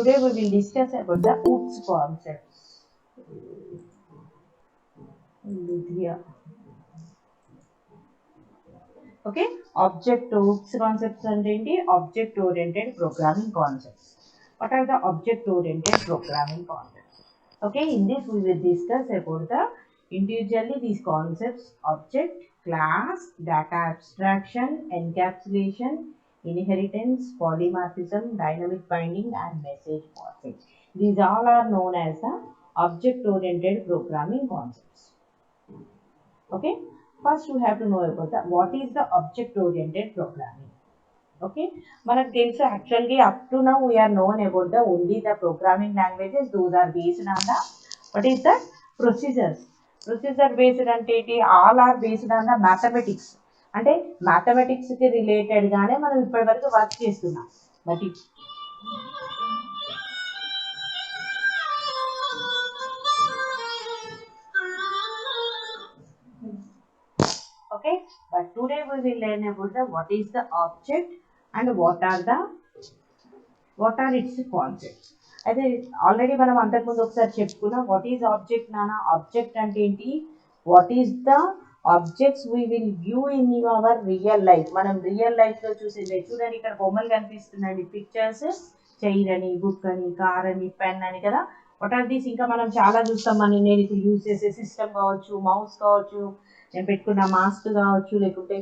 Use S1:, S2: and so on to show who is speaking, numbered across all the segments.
S1: Today we will discuss about the OOPS concepts. Okay, object OOPS concepts and object oriented programming concepts. What are the object oriented programming concepts? Okay, in this we will discuss about the individually these concepts: object, class, data abstraction, encapsulation, inheritance, polymorphism, dynamic binding, and message passing. These all are known as the object oriented programming concepts. Okay, first you have to know about the what is the object oriented programming. Okay, మనకు తెలుసు actually up to now we are known about the only the programming languages. Those are based on the what is the procedures. Procedure based అంటే all are based on the mathematics. అంటే mathematics కి related గానే మనం ఇప్పటి వరకు work చేస్తున్నాం. But okay, but today we will learn about the what is the object and what are its concepts. అయితే already మనం అంతకుముందు ఒకసారి చెప్పుకున్నాం వాట్ ఈజ్ ఆబ్జెక్ట్ నానా. ఆబ్జెక్ట్ అంటే ఏంటి, what is the objects we will view in our real life. మనం real లైఫ్లో చూసిందే చూడండి, ఇక్కడ బొమ్మలు కనిపిస్తున్నాయండి, పిక్చర్స్, చైర్ అని, బుక్ అని, కార్ అని, పెన్ అని కదా. వాట్ ఆర్ దీస్ ఇంకా మనం చాలా చూస్తాం. నేను ఇప్పుడు యూజ్ చేసే సిస్టమ్ కావచ్చు, మౌస్ కావచ్చు, నేను పెట్టుకున్న మాస్క్ కావచ్చు, లేకుంటే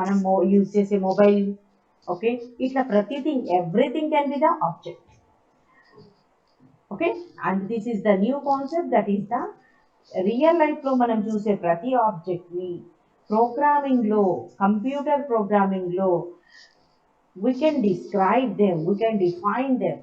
S1: మనం యూజ్ చేసే మొబైల్. ఓకే, ఇట్లా ప్రతిథింగ్ everything can be the object. Okay, and this is the new concept that is the real లైఫ్లో మనం చూసే ప్రతి ఆబ్జెక్ట్ని ప్రోగ్రామింగ్లో, కంప్యూటర్ ప్రోగ్రామింగ్లో we can describe them, we can define them.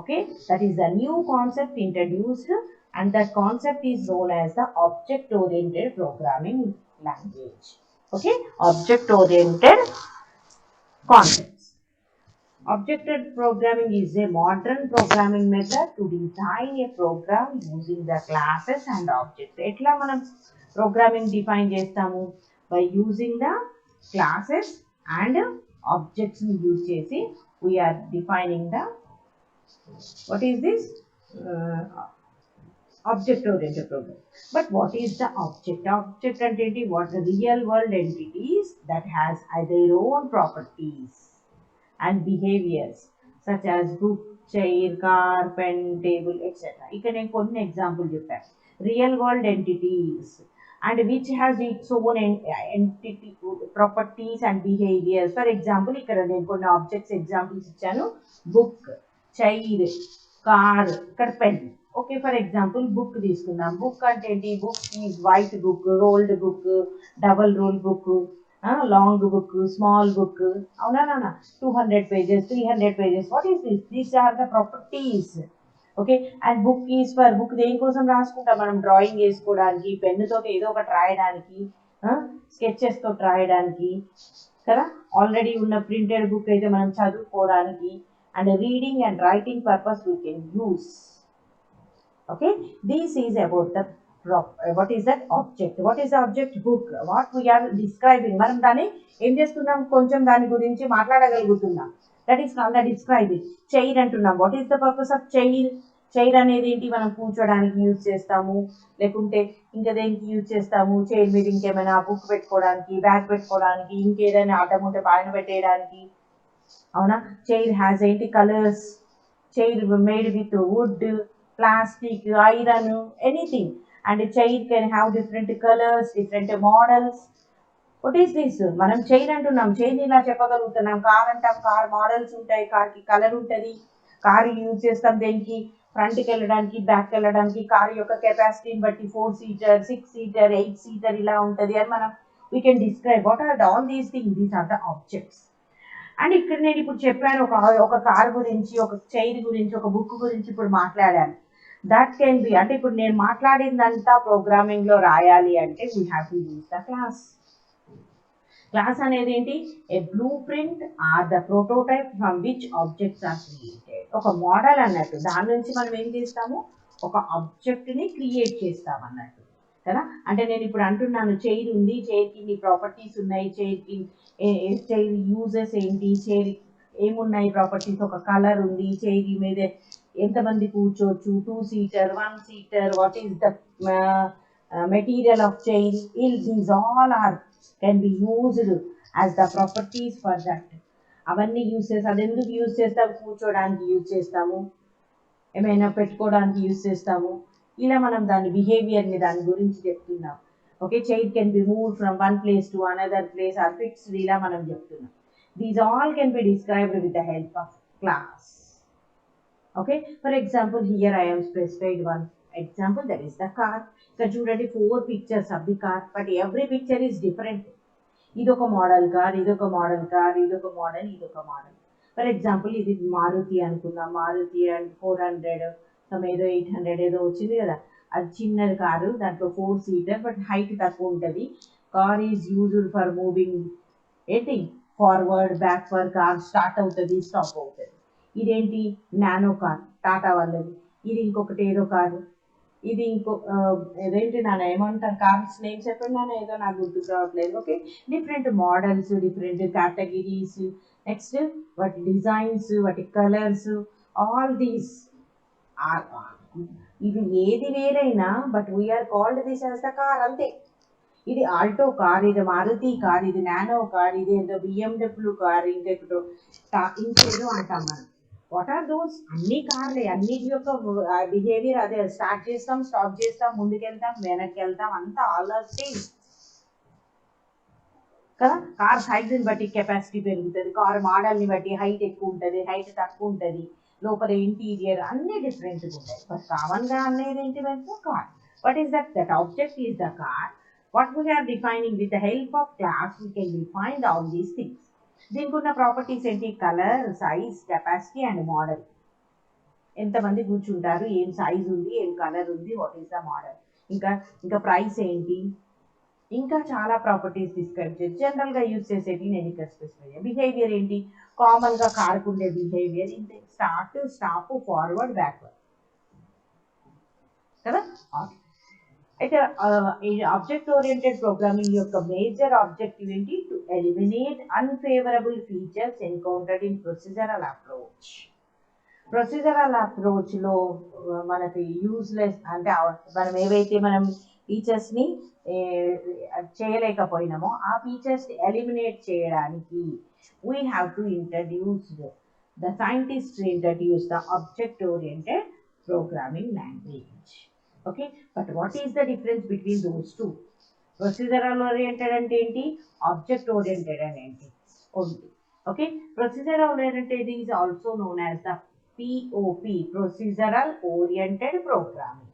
S1: Okay, that is the new concept introduced, and that concept is known as the object oriented programming language. Okay, object oriented concepts. Object programming is a modern programming method to design a program using the classes and objects. ఎట్లా మనం programming define చేస్తాము? by using the classes and objects ని use చేసి we are defining the what is this object oriented program. But what is the object? Object అంటే what the real world entities that has their own properties and behaviors such as book, chair, car, pen, table, etc. ఇక్కడ నేను కొన్ని example చెప్పాను. Real world entities and which has its own entity properties and behaviors. For example, ఇక్కడ నేను కొన్ని objects examples ఇచ్చాను. Book, chair, car, ఇక్కడ pen. Okay, for example book తీసుకుందాం. బుక్ అంటే ఏంటి? Book is white book, ruled book, double rule book, long book, small book. అవునా నాన్న? 200 pages, 300 pages. What is this? These are the properties. Okay, and book is for book దేనికోసం రాసుకుంటాం మనం? Drawing వేసుకోవడానికి, పెన్నుతో ఏదో ఒకటి రాయడానికి, స్కెచెస్తో రాయడానికి కదా. ఆల్రెడీ ఉన్న ప్రింటెడ్ బుక్ అయితే మనం చదువుకోవడానికి, and reading and writing purpose we can use. Okay, this is about the what is that object? What is the object? Book. What we are describing, మనం దాన్ని ఏం చేస్తున్నాం? కొంచెం దాని గురించి మాట్లాడగలుగుతున్నాం. That is called the describing. Chair అంటున్నాం. What is the purpose of chair? Chair అనేది ఏంటి? మనం కూర్చోడానికి యూజ్ చేస్తాము, లేకుంటే ఇంకా దేనికి యూజ్ చేస్తాము? చైర్ మీద ఇంకేమైనా బుక్ పెట్టుకోవడానికి, బ్యాగ్ పెట్టుకోవడానికి, ఇంకేదైనా ఆటం ఉంటే పైన పెట్టేయడానికి. అవునా? చైర్ హ్యాస్ ఏంటి? Colours. Chair made with would, plastic, iron, anything. and a chair can have different colors, different models. What is this? మనం చైర్ అంటున్నాం, చైర్ ఇలా చెప్పగలుగుతున్నాం. కార్ అంటాం, కార్ మోడల్స్ ఉంటాయి, కార్కి కలర్ ఉంటుంది. కార్ యూజ్ చేస్తాం దేనికి? ఫ్రంట్కి వెళ్ళడానికి, బ్యాక్కి వెళ్ళడానికి. కార్ యొక్క కెపాసిటీని బట్టి 4 seater, 6 seater, 8 seater ఇలా ఉంటుంది అని మనం we can describe. What are all these things? These are the objects. And ఇక్కడ నేను ఇప్పుడు చెప్పాను ఒక కార్ గురించి, ఒక చైర్ గురించి, ఒక బుక్ గురించి ఇప్పుడు మాట్లాడాను. దట్ కెన్ బి అంటే ఇప్పుడు నేను మాట్లాడిందంతా ప్రోగ్రామింగ్లో రాయాలి అంటే we have to use the class. Class అనేది ఏంటి? A blueprint or the prototype from which objects are created. ఒక మోడల్ అన్నట్టు, దాని నుంచి మనం ఏం చేస్తాము? ఒక ఆబ్జెక్ట్ని క్రియేట్ చేస్తాం అన్నట్టు కదా. అంటే నేను ఇప్పుడు అంటున్నాను చైర్ ఉంది, చైర్కి ఇన్ని ప్రాపర్టీస్ ఉన్నాయి, చైర్ యూజెస్ ఏంటి, చైర్ ఏమున్నాయి ప్రాపర్టీస్, ఒక కలర్ ఉంది, చైర్ మీద ఎంతమంది కూర్చోవచ్చు, 2-seater, 1-seater, what is the material of chair, these all are can be used as the properties for that. అవన్నీ యూజ్ చేస్తాం. అది ఎందుకు యూజ్ చేస్తాం? కూర్చోడానికి యూజ్ చేస్తాము, ఏమైనా పెట్టుకోవడానికి యూజ్ చేస్తాము. ఇలా మనం దాని బిహేవియర్ని దాని గురించి చెప్తున్నాం. Okay, chair can be move from one place to another place or fixed, ఇలా మనం చెప్తున్నాం. These all can be described with the help of class. Okay, for example, here I am specified one example, that is the car. ఇక్కడ చూడండి 4 pictures of the car, but every picture is different. ఇదొక model car, ఇదొక model car, ఇదొక model, ఇదొక model. For example ఇది మారుతి అనుకుందాం. Maruti and 400 ఏదో 800 ఏదో వచ్చింది కదా, అది చిన్నది కారు, దాంట్లో 4-seater, బట్ హైట్ తక్కువ ఉంటుంది. Car is used for moving ఏంటి, ఫార్వర్డ్ బ్యాక్వర్డ్. కార్ స్టార్ట్ అవుతుంది, స్టాప్ అవుతుంది. ఇదేంటి, నానో కార్, టాటా వాళ్ళది. ఇది ఇంకొకటి ఏదో కారు, ఇది ఏదేంటి నాన్న ఏమంటారు, కార్స్ నేమ్స్ చెప్పండి నాన్న, ఏదో నాకు గుర్తుకు రావట్లేదు. Okay, different models, different categories, next వాటి డిజైన్స్, వాటి కలర్స్, ఆల్ దీస్ ఆర్, ఇది ఏది వేరైనా but we are called this as the car, అంతే. ఇది ఆల్టో కార్, ఇది మారుతి కార్, ఇది నానో కార్, ఇది ఏదో BMW కార్, ఇంకేదో అంటాం మనం. What are those? అన్ని కార్లే, అన్నిటి యొక్క బిహేవియర్ అదే. స్టార్ట్ చేస్తాం, స్టాప్ చేస్తాం, ముందుకెళ్తాం, వెనక్కి వెళ్తాం, అంతా ఆల్ ఆర్ సేమ్ కదా. కార్ సైజుని బట్టి కెపాసిటీ పెరుగుతుంది, కార్ మోడల్ని బట్టి హైట్ ఎక్కువ ఉంటుంది, హైట్ తక్కువ ఉంటుంది, లోపల ఇంటీరియర్ అన్ని డిఫరెంట్గా ఉంటాయి. బట్ కామన్గా అనేది ఏంటి అంటే car. What is that? That object is the car. What we are defining with the help of class, we can define all these things. దీనికి ఉన్న ప్రాపర్టీస్ ఏంటి? Colour, size, capacity and model. ఎంతమంది కూర్చుంటారు, ఏం సైజ్ ఉంది, ఏం colour ఉంది, what is the model, ఇంకా ప్రైస్ ఏంటి, ఇంకా చాలా ప్రాపర్టీస్ డిస్క్రైబ్ చేసి జనరల్గా యూజ్ చేసేవి నేను ఇక్కడ స్పెసిఫై. బిహేవియర్ ఏంటి? కామన్గా కార్కు ఉండే బిహేవియర్ ఇంతే, స్టార్ట్, స్టాప్, ఫార్వర్డ్, బ్యాక్వర్డ్ కదా. అయితే ఆబ్జెక్ట్ ఓరియంటెడ్ ప్రోగ్రామింగ్ యొక్క మేజర్ ఆబ్జెక్టివ్ ఏంటి? To eliminate unfavourable features encountered in procedural approach. Procedural అప్రోచ్లో మనకి యూజ్లెస్ అంటే మనం ఏవైతే మనం ఫీచర్స్ని చేయలేకపోయినామో ఆ ఫీచర్స్ని ఎలిమినేట్ చేయడానికి we have to introduce the scientist introduce the object oriented programming language. Okay, but what is the difference between those two? Procedural oriented and enti, object oriented and enti only. Okay, procedural oriented is also known as the POP, procedural oriented programming.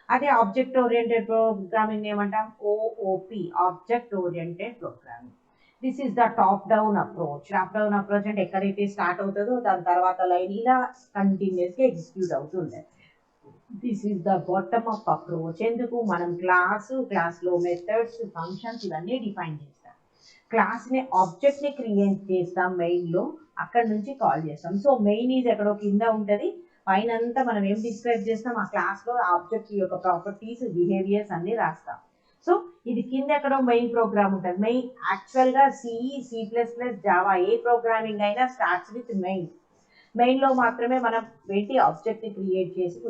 S1: Ade object oriented programming name antam OOP, object oriented programming. This is the top down approach. Top down approach ante ekkadaithe start avutado dan tarvata line ila continuously execute avutundi. This is the bottom up approach. ఎందుకు? మనం క్లాస్లో methods, functions ఇవన్నీ define చేస్తాం. క్లాస్ని ఆబ్జెక్ట్ని create చేస్తాం మెయిన్లో, అక్కడ నుంచి call చేస్తాం. So main is ఎక్కడో కింద ఉంటుంది, పైన అంతా మనం ఏం డిస్క్రైబ్ చేస్తాం ఆ క్లాస్లో ఆబ్జెక్ట్ యొక్క ప్రాపర్టీస్, బిహేవియర్స్ అన్నీ రాస్తాం. సో ఇది కింద ఎక్కడో మెయిన్ ప్రోగ్రామ్ ఉంటుంది. మెయిన్ యాక్చువల్గా C++, జావా ఏ ప్రోగ్రామింగ్ అయినా స్టార్ట్స్ విత్ మెయిన్లో మాత్రమే మనం ఏంటి ఆబ్జెక్ట్ని క్రియేట్ చేసి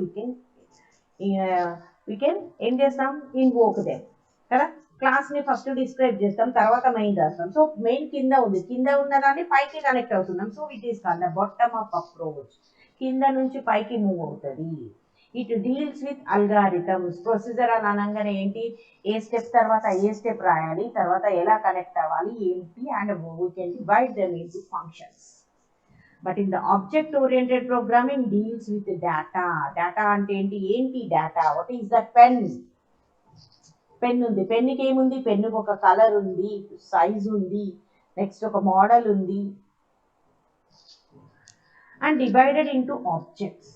S1: we can ఏం చేస్తాం, ఇన్వోక్ దెమ్ కదా. క్లాస్ని ఫస్ట్ డిస్క్రైబ్ చేస్తాం, తర్వాత మెయిన్ రాస్తాం. సో మెయిన్ కింద ఉంది, కింద ఉన్నదాన్ని పైకి కనెక్ట్ అవుతున్నాం. So it is called the bottom up approach. కింద నుంచి పైకి మూవ్ అవుతుంది. It deals with algorithms. Procedure అని అనగానే ఏంటి, ఏ స్టెప్ తర్వాత ఏ స్టెప్ రాయాలి, తర్వాత ఎలా కనెక్ట్ అవ్వాలి ఏంటి, and we can divide them into functions. But in the object oriented programming deals with the data. Data ante enti data. What is that? Pen undi, pen ki emundi, pen ku oka color undi, size undi, next oka model undi, and divided into objects.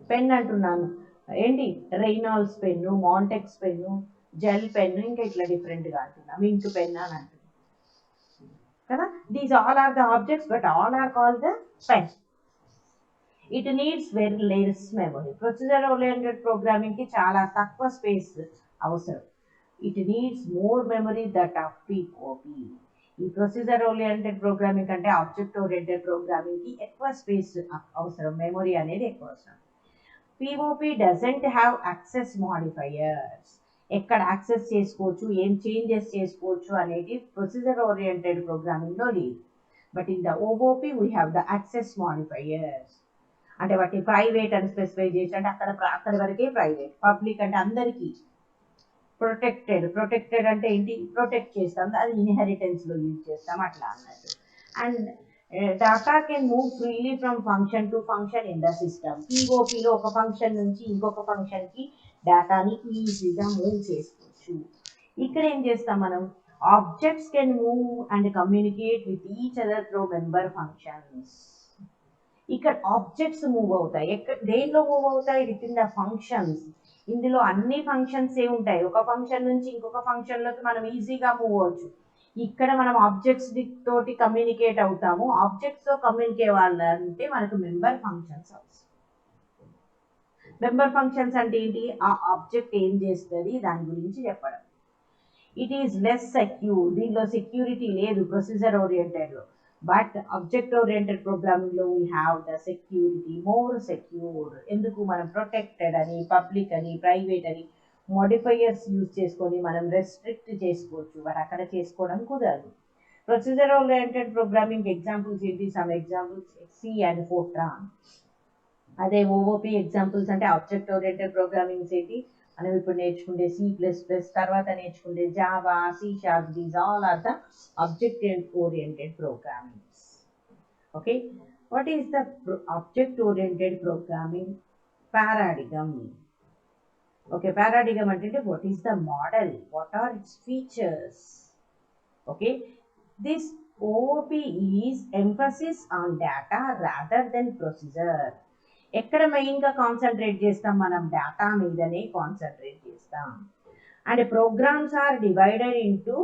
S1: Pen antunnanu enti, Reynolds pen, Montex pen, gel pen, inka itla different ga antunnam, ink pen ani antunnam. These all are the objects, but all are called the pen. It needs very less memory. Procedural oriented programming ki chala takkuva space avasaram. It needs more memory that of POP. ఈ procedure oriented programming కంటే object oriented ప్రోగ్రామింగ్కి ఎక్కువ space అవసరం, memory అనేది ఎక్కువ అవసరం. POP doesn't have access modifiers. ఎక్కడ access చేసుకోవచ్చు, ఏం చేంజెస్ చేసుకోవచ్చు అనేది ప్రొసీజర్ ఓరియంటెడ్ ప్రోగ్రామింగ్లో లేదు. But in the OOP we have the access modifiers. అంటే వాటిని ప్రైవేట్ అని స్పెసిఫై చేసి, అంటే అక్కడి వరకే ప్రైవేట్, పబ్లిక్ అంటే అందరికీ, ప్రొటెక్టెడ్ అంటే ఏంటి, ప్రొటెక్ట్ చేస్తాం, అది ఇన్హెరిటెన్స్లో యూజ్ చేస్తాం అట్లా అన్నట్టు. And data can move freely from function to function in the system. POPలో ఒక ఫంక్షన్ నుంచి ఇంకొక ఫంక్షన్కి డేటాని ఈజీగా మూవ్ చేసుకోవచ్చు. ఇక్కడ ఏం చేస్తాం మనం, objects can move and communicate with each other through member functions. ఇక్కడ ఆబ్జెక్ట్స్ మూవ్ అవుతాయి, దేంట్లో మూవ్ అవుతాయి, విత్ ఇన్ ద ఫంక్షన్స్. ఇందులో అన్ని ఫంక్షన్స్ ఏ ఉంటాయి, ఒక ఫంక్షన్ నుంచి ఇంకొక ఫంక్షన్లోకి మనం ఈజీగా మూవ్ అవ్వచ్చు. ఇక్కడ మనం ఆబ్జెక్ట్స్ తోటి కమ్యూనికేట్ అవుతాము. ఆబ్జెక్ట్స్తో కమ్యూనికేట్ వాళ్ళంటే మనకు మెంబర్ ఫంక్షన్స్ అవసరం. మెంబర్ ఫంక్షన్స్ అంటే ఏంటి, ఆ ఆబ్జెక్ట్ ఏం చేస్తుంది దాని గురించి చెప్పడం. ఇట్ ఈస్ లెస్ సెక్యూర్, దీనిలో సెక్యూరిటీ లేదు ప్రొసీజర్ ఓరియంటెడ్లో. బట్ ఆబ్జెక్ట్ ఓరియంటెడ్ ప్రోగ్రామింగ్లో we have the security, more secure. ఎందుకు, మనం ప్రొటెక్టెడ్ అని, పబ్లిక్ అని, ప్రైవేట్ అని మోడిఫైయర్స్ యూజ్ చేసుకొని మనం రెస్ట్రిక్ట్ చేసుకోవచ్చు, బట్ అక్కడ చేసుకోవడం కుదరదు. ప్రొసీజర్ ఓరియంటెడ్ ప్రోగ్రామింగ్ ఎగ్జాంపుల్స్ ఏంటి, some examples C and Fortran. అదే ఓఓపి ఎగ్జాంపుల్స్ అంటే ఆబ్జెక్ట్ ఓరియంటెడ్ ప్రోగ్రామింగ్స్ ఏంటి, మనం ఇప్పుడు నేర్చుకుంటే C++, తర్వాత నేర్చుకుంటే Java, C#, these all are the object oriented programmings. Okay, what is the object oriented programming paradigm? Okay, paradigm అంటే what is the model, what are its features? Okay, this OOP is emphasis on data rather than procedure. ఎక్కడ మెయిన్గా concentrate చేస్తాం మనం, data మీదనే concentrate చేస్తాం. And programs are divided into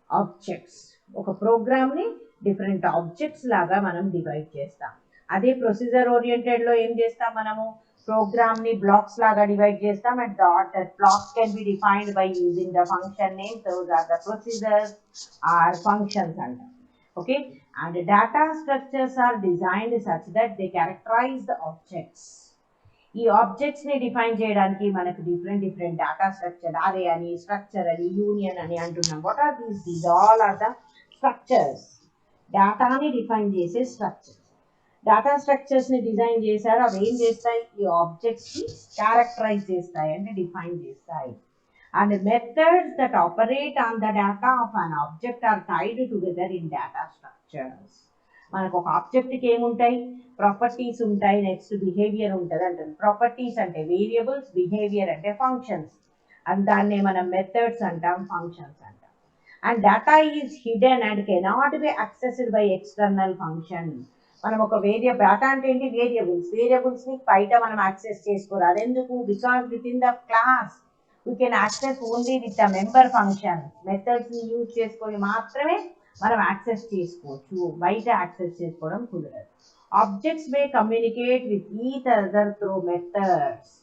S1: objects. ఒక ప్రోగ్రామ్ని different objects లాగా మనం డివైడ్ చేస్తాం. అదే ప్రొసీజర్ ఓరియంటెడ్లో ఏం చేస్తాం మనము, ప్రోగ్రామ్ని బ్లాక్స్ లాగా డివైడ్ చేస్తాం. And that blocks can be defined by using the function name. Those are the procedures or functions అంటాం. Okay, and data structures are designed such that they characterize the objects. ఈ ఆబ్జెక్ట్స్ని define చేయడానికి మనకు different data structure, అరే అని, structure అని, union అని అంటున్నాం. What are these all are the structures, డేటాని డిఫైన్ చేసే స్ట్రక్చర్. డేటా స్ట్రక్చర్స్ని డిజైన్ చేశారు, అవి ఏం చేస్తాయి, ఈ ఆబ్జెక్ట్స్ని క్యారెక్టరైజ్ చేస్తాయి అంటే డిఫైన్ చేస్తాయి. And methods that operate on the data of an object are tied together in data structures. మనకు ఒక ఆబ్జెక్ట్కి ఏముంటాయి, ప్రాపర్టీస్ ఉంటాయి, నెక్స్ట్ బిహేవియర్ ఉంటుంది అంటారు. ప్రాపర్టీస్ అంటే వేరియబుల్స్, బిహేవియర్ అంటే ఫంక్షన్స్, అండ్ దాన్నే మనం మెథడ్స్ అంటాం, ఫంక్షన్స్ అంటాం. And data is hidden and cannot be accessed by external function. మనం ఒక డేటా అంటే ఏంటి, వేరియబుల్స్ని బయట మనం యాక్సెస్ చేసుకోరు. అదెందుకు, because within the class we can access only with the member function. మెథడ్స్ని యూజ్ చేసుకొని మాత్రమే మనం యాక్సెస్ చేసుకోవచ్చు, బయట యాక్సెస్ చేసుకోవడం కుదరదు. Objects may communicate with each other through methods.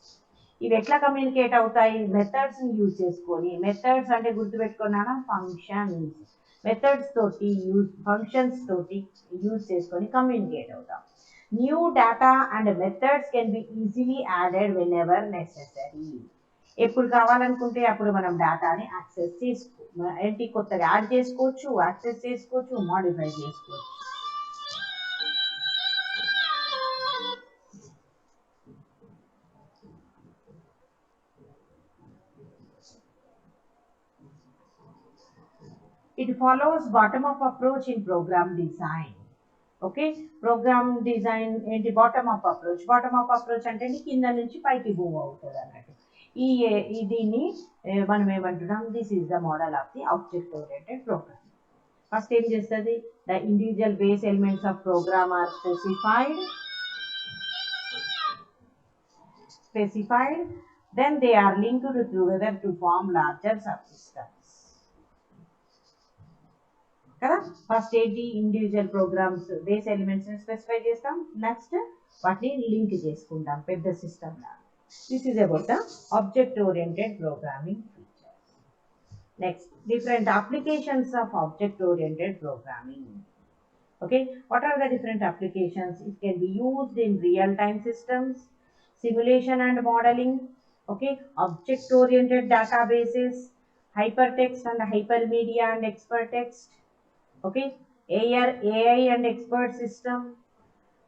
S1: ఇవి ఎట్లా కమ్యూనికేట్ అవుతాయి, మెథడ్స్ని యూజ్ చేసుకొని. మెథడ్స్ అంటే గుర్తుపెట్టుకున్నానా, ఫంక్షన్స్. మెథడ్స్ తోటి ఫంక్షన్స్ తోటి యూజ్ చేసుకొని కమ్యూనికేట్ అవుతాం. New data and methods can be easily added whenever necessary. ఎప్పుడు కావాలనుకుంటే అప్పుడు మనం డేటాని యాక్సెస్ ఏంటి, కొత్తగా యాడ్ చేసుకోవచ్చు, యాక్సెస్ చేసుకోవచ్చు, మాడిఫై చేసుకోవచ్చు. It follows bottom-up approach in program design. Okay, program design ఏంటి, bottom-up approach. Bottom-up approach అంటే కింద నుంచి పైకి మూవ్ అవుతుంది అన్నట్టు. దీన్ని మనం ఏమంటున్నాం, this is the model of the object oriented program. First ఏం చేస్తుంది, the individual base elements of program are specified, then they are linked together to form larger subsystems. కదా, ఫస్ట్ ఏంటి, ఇండివిజువల్ ప్రోగ్రామ్స్ బేస్ ఎలిమెంట్స్ని స్పెసిఫై చేస్తాం, next వాటిని link చేసుకుంటాం పెద్ద system లాగా. This is about the object oriented programming features. Next, different applications of object-oriented programming. Okay, what are the different applications? It can be used in real-time systems, simulation and modeling, okay, object-oriented databases, hypertext and hypermedia and expert text, okay, AI and expert system,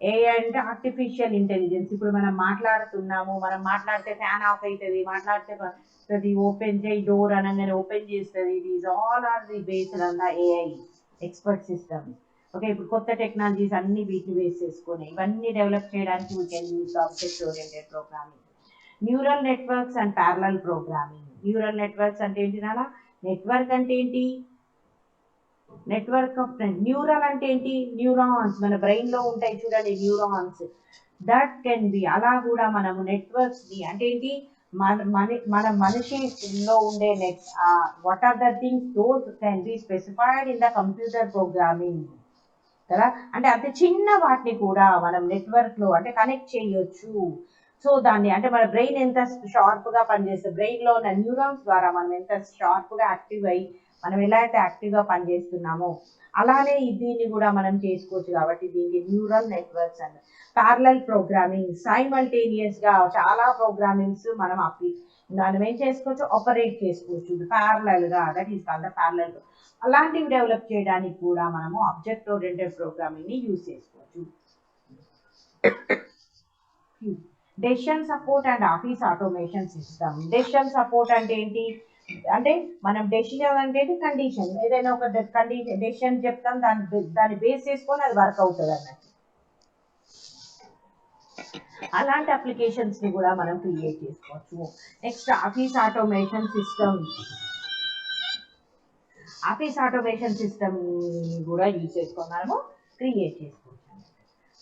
S1: AI అంటే artificial intelligence. ఇప్పుడు మనం మాట్లాడుతున్నాము, మనం మాట్లాడితే fan of అవుతుంది, మాట్లాడితే అది open చేయి డోర్ అనగానే ఓపెన్ చేస్తుంది. These all are the based on the AI expert system. Okay, ఇప్పుడు కొత్త టెక్నాలజీస్ అన్ని వీటిని బేస్ చేసుకొని ఇవన్నీ డెవలప్ చేయడానికి we can use object oriented programming. Neural networks and parallel programming. Neural networks అంటే ఏంటి నాన్న? నెట్వర్క్ అంటే ఏంటి? నెట్వర్క్ ఆఫ్ న్యూరల్ అంటే ఏంటి? న్యూరాన్స్ మన బ్రెయిన్ లో ఉంటాయి చూడండి న్యూరాన్స్. దట్ కెన్ బి అలా కూడా మనము నెట్వర్క్స్ ని అంటే ఏంటి మన మనిషిలో ఉండే net what are the things those can be specified in the computer programming కదా. అంటే అతి చిన్న వాటిని కూడా మనం నెట్వర్క్ లో అంటే కనెక్ట్ చేయొచ్చు. సో దాన్ని అంటే మన బ్రెయిన్ ఎంత షార్ప్ గా పనిచేస్తుంది, బ్రెయిన్ లో ఉన్న న్యూరాన్స్ ద్వారా మనం ఎంత షార్ప్ గా యాక్టివ్ అయ్యి మనం ఎలా అయితే యాక్టివ్గా పనిచేస్తున్నామో అలానే దీన్ని కూడా మనం చేసుకోవచ్చు. కాబట్టి దీనికి neural networks and parallel programming. సైమల్టేనియస్గా చాలా ప్రోగ్రామింగ్స్ మనం ఏం చేసుకోవచ్చు, ఆపరేట్ చేసుకోవచ్చు ప్యారలల్గా. That is called the parallel. అలాంటివి డెవలప్ చేయడానికి కూడా మనము ఆబ్జెక్ట్ ఓరియంటెడ్ ప్రోగ్రామింగ్ని యూజ్ చేసుకోవచ్చు. Decision support and office automation system. Decision support అంటే ఏంటి అంటే మనం డెసిషన్ అంటే కండిషన్, ఏదైనా ఒక కండిషన్ డెసిషన్ చెప్తాం, దాన్ని బేస్ చేసుకొని అది వర్క్ అవుతుంది అన్నట్టు. అలాంటి అప్లికేషన్స్ ని కూడా మనం క్రియేట్ చేసుకోవచ్చు. Next office automation system. Office automation system కూడా యూజ్ చేసుకొని మనము క్రియేట్ చేసుకోవచ్చు.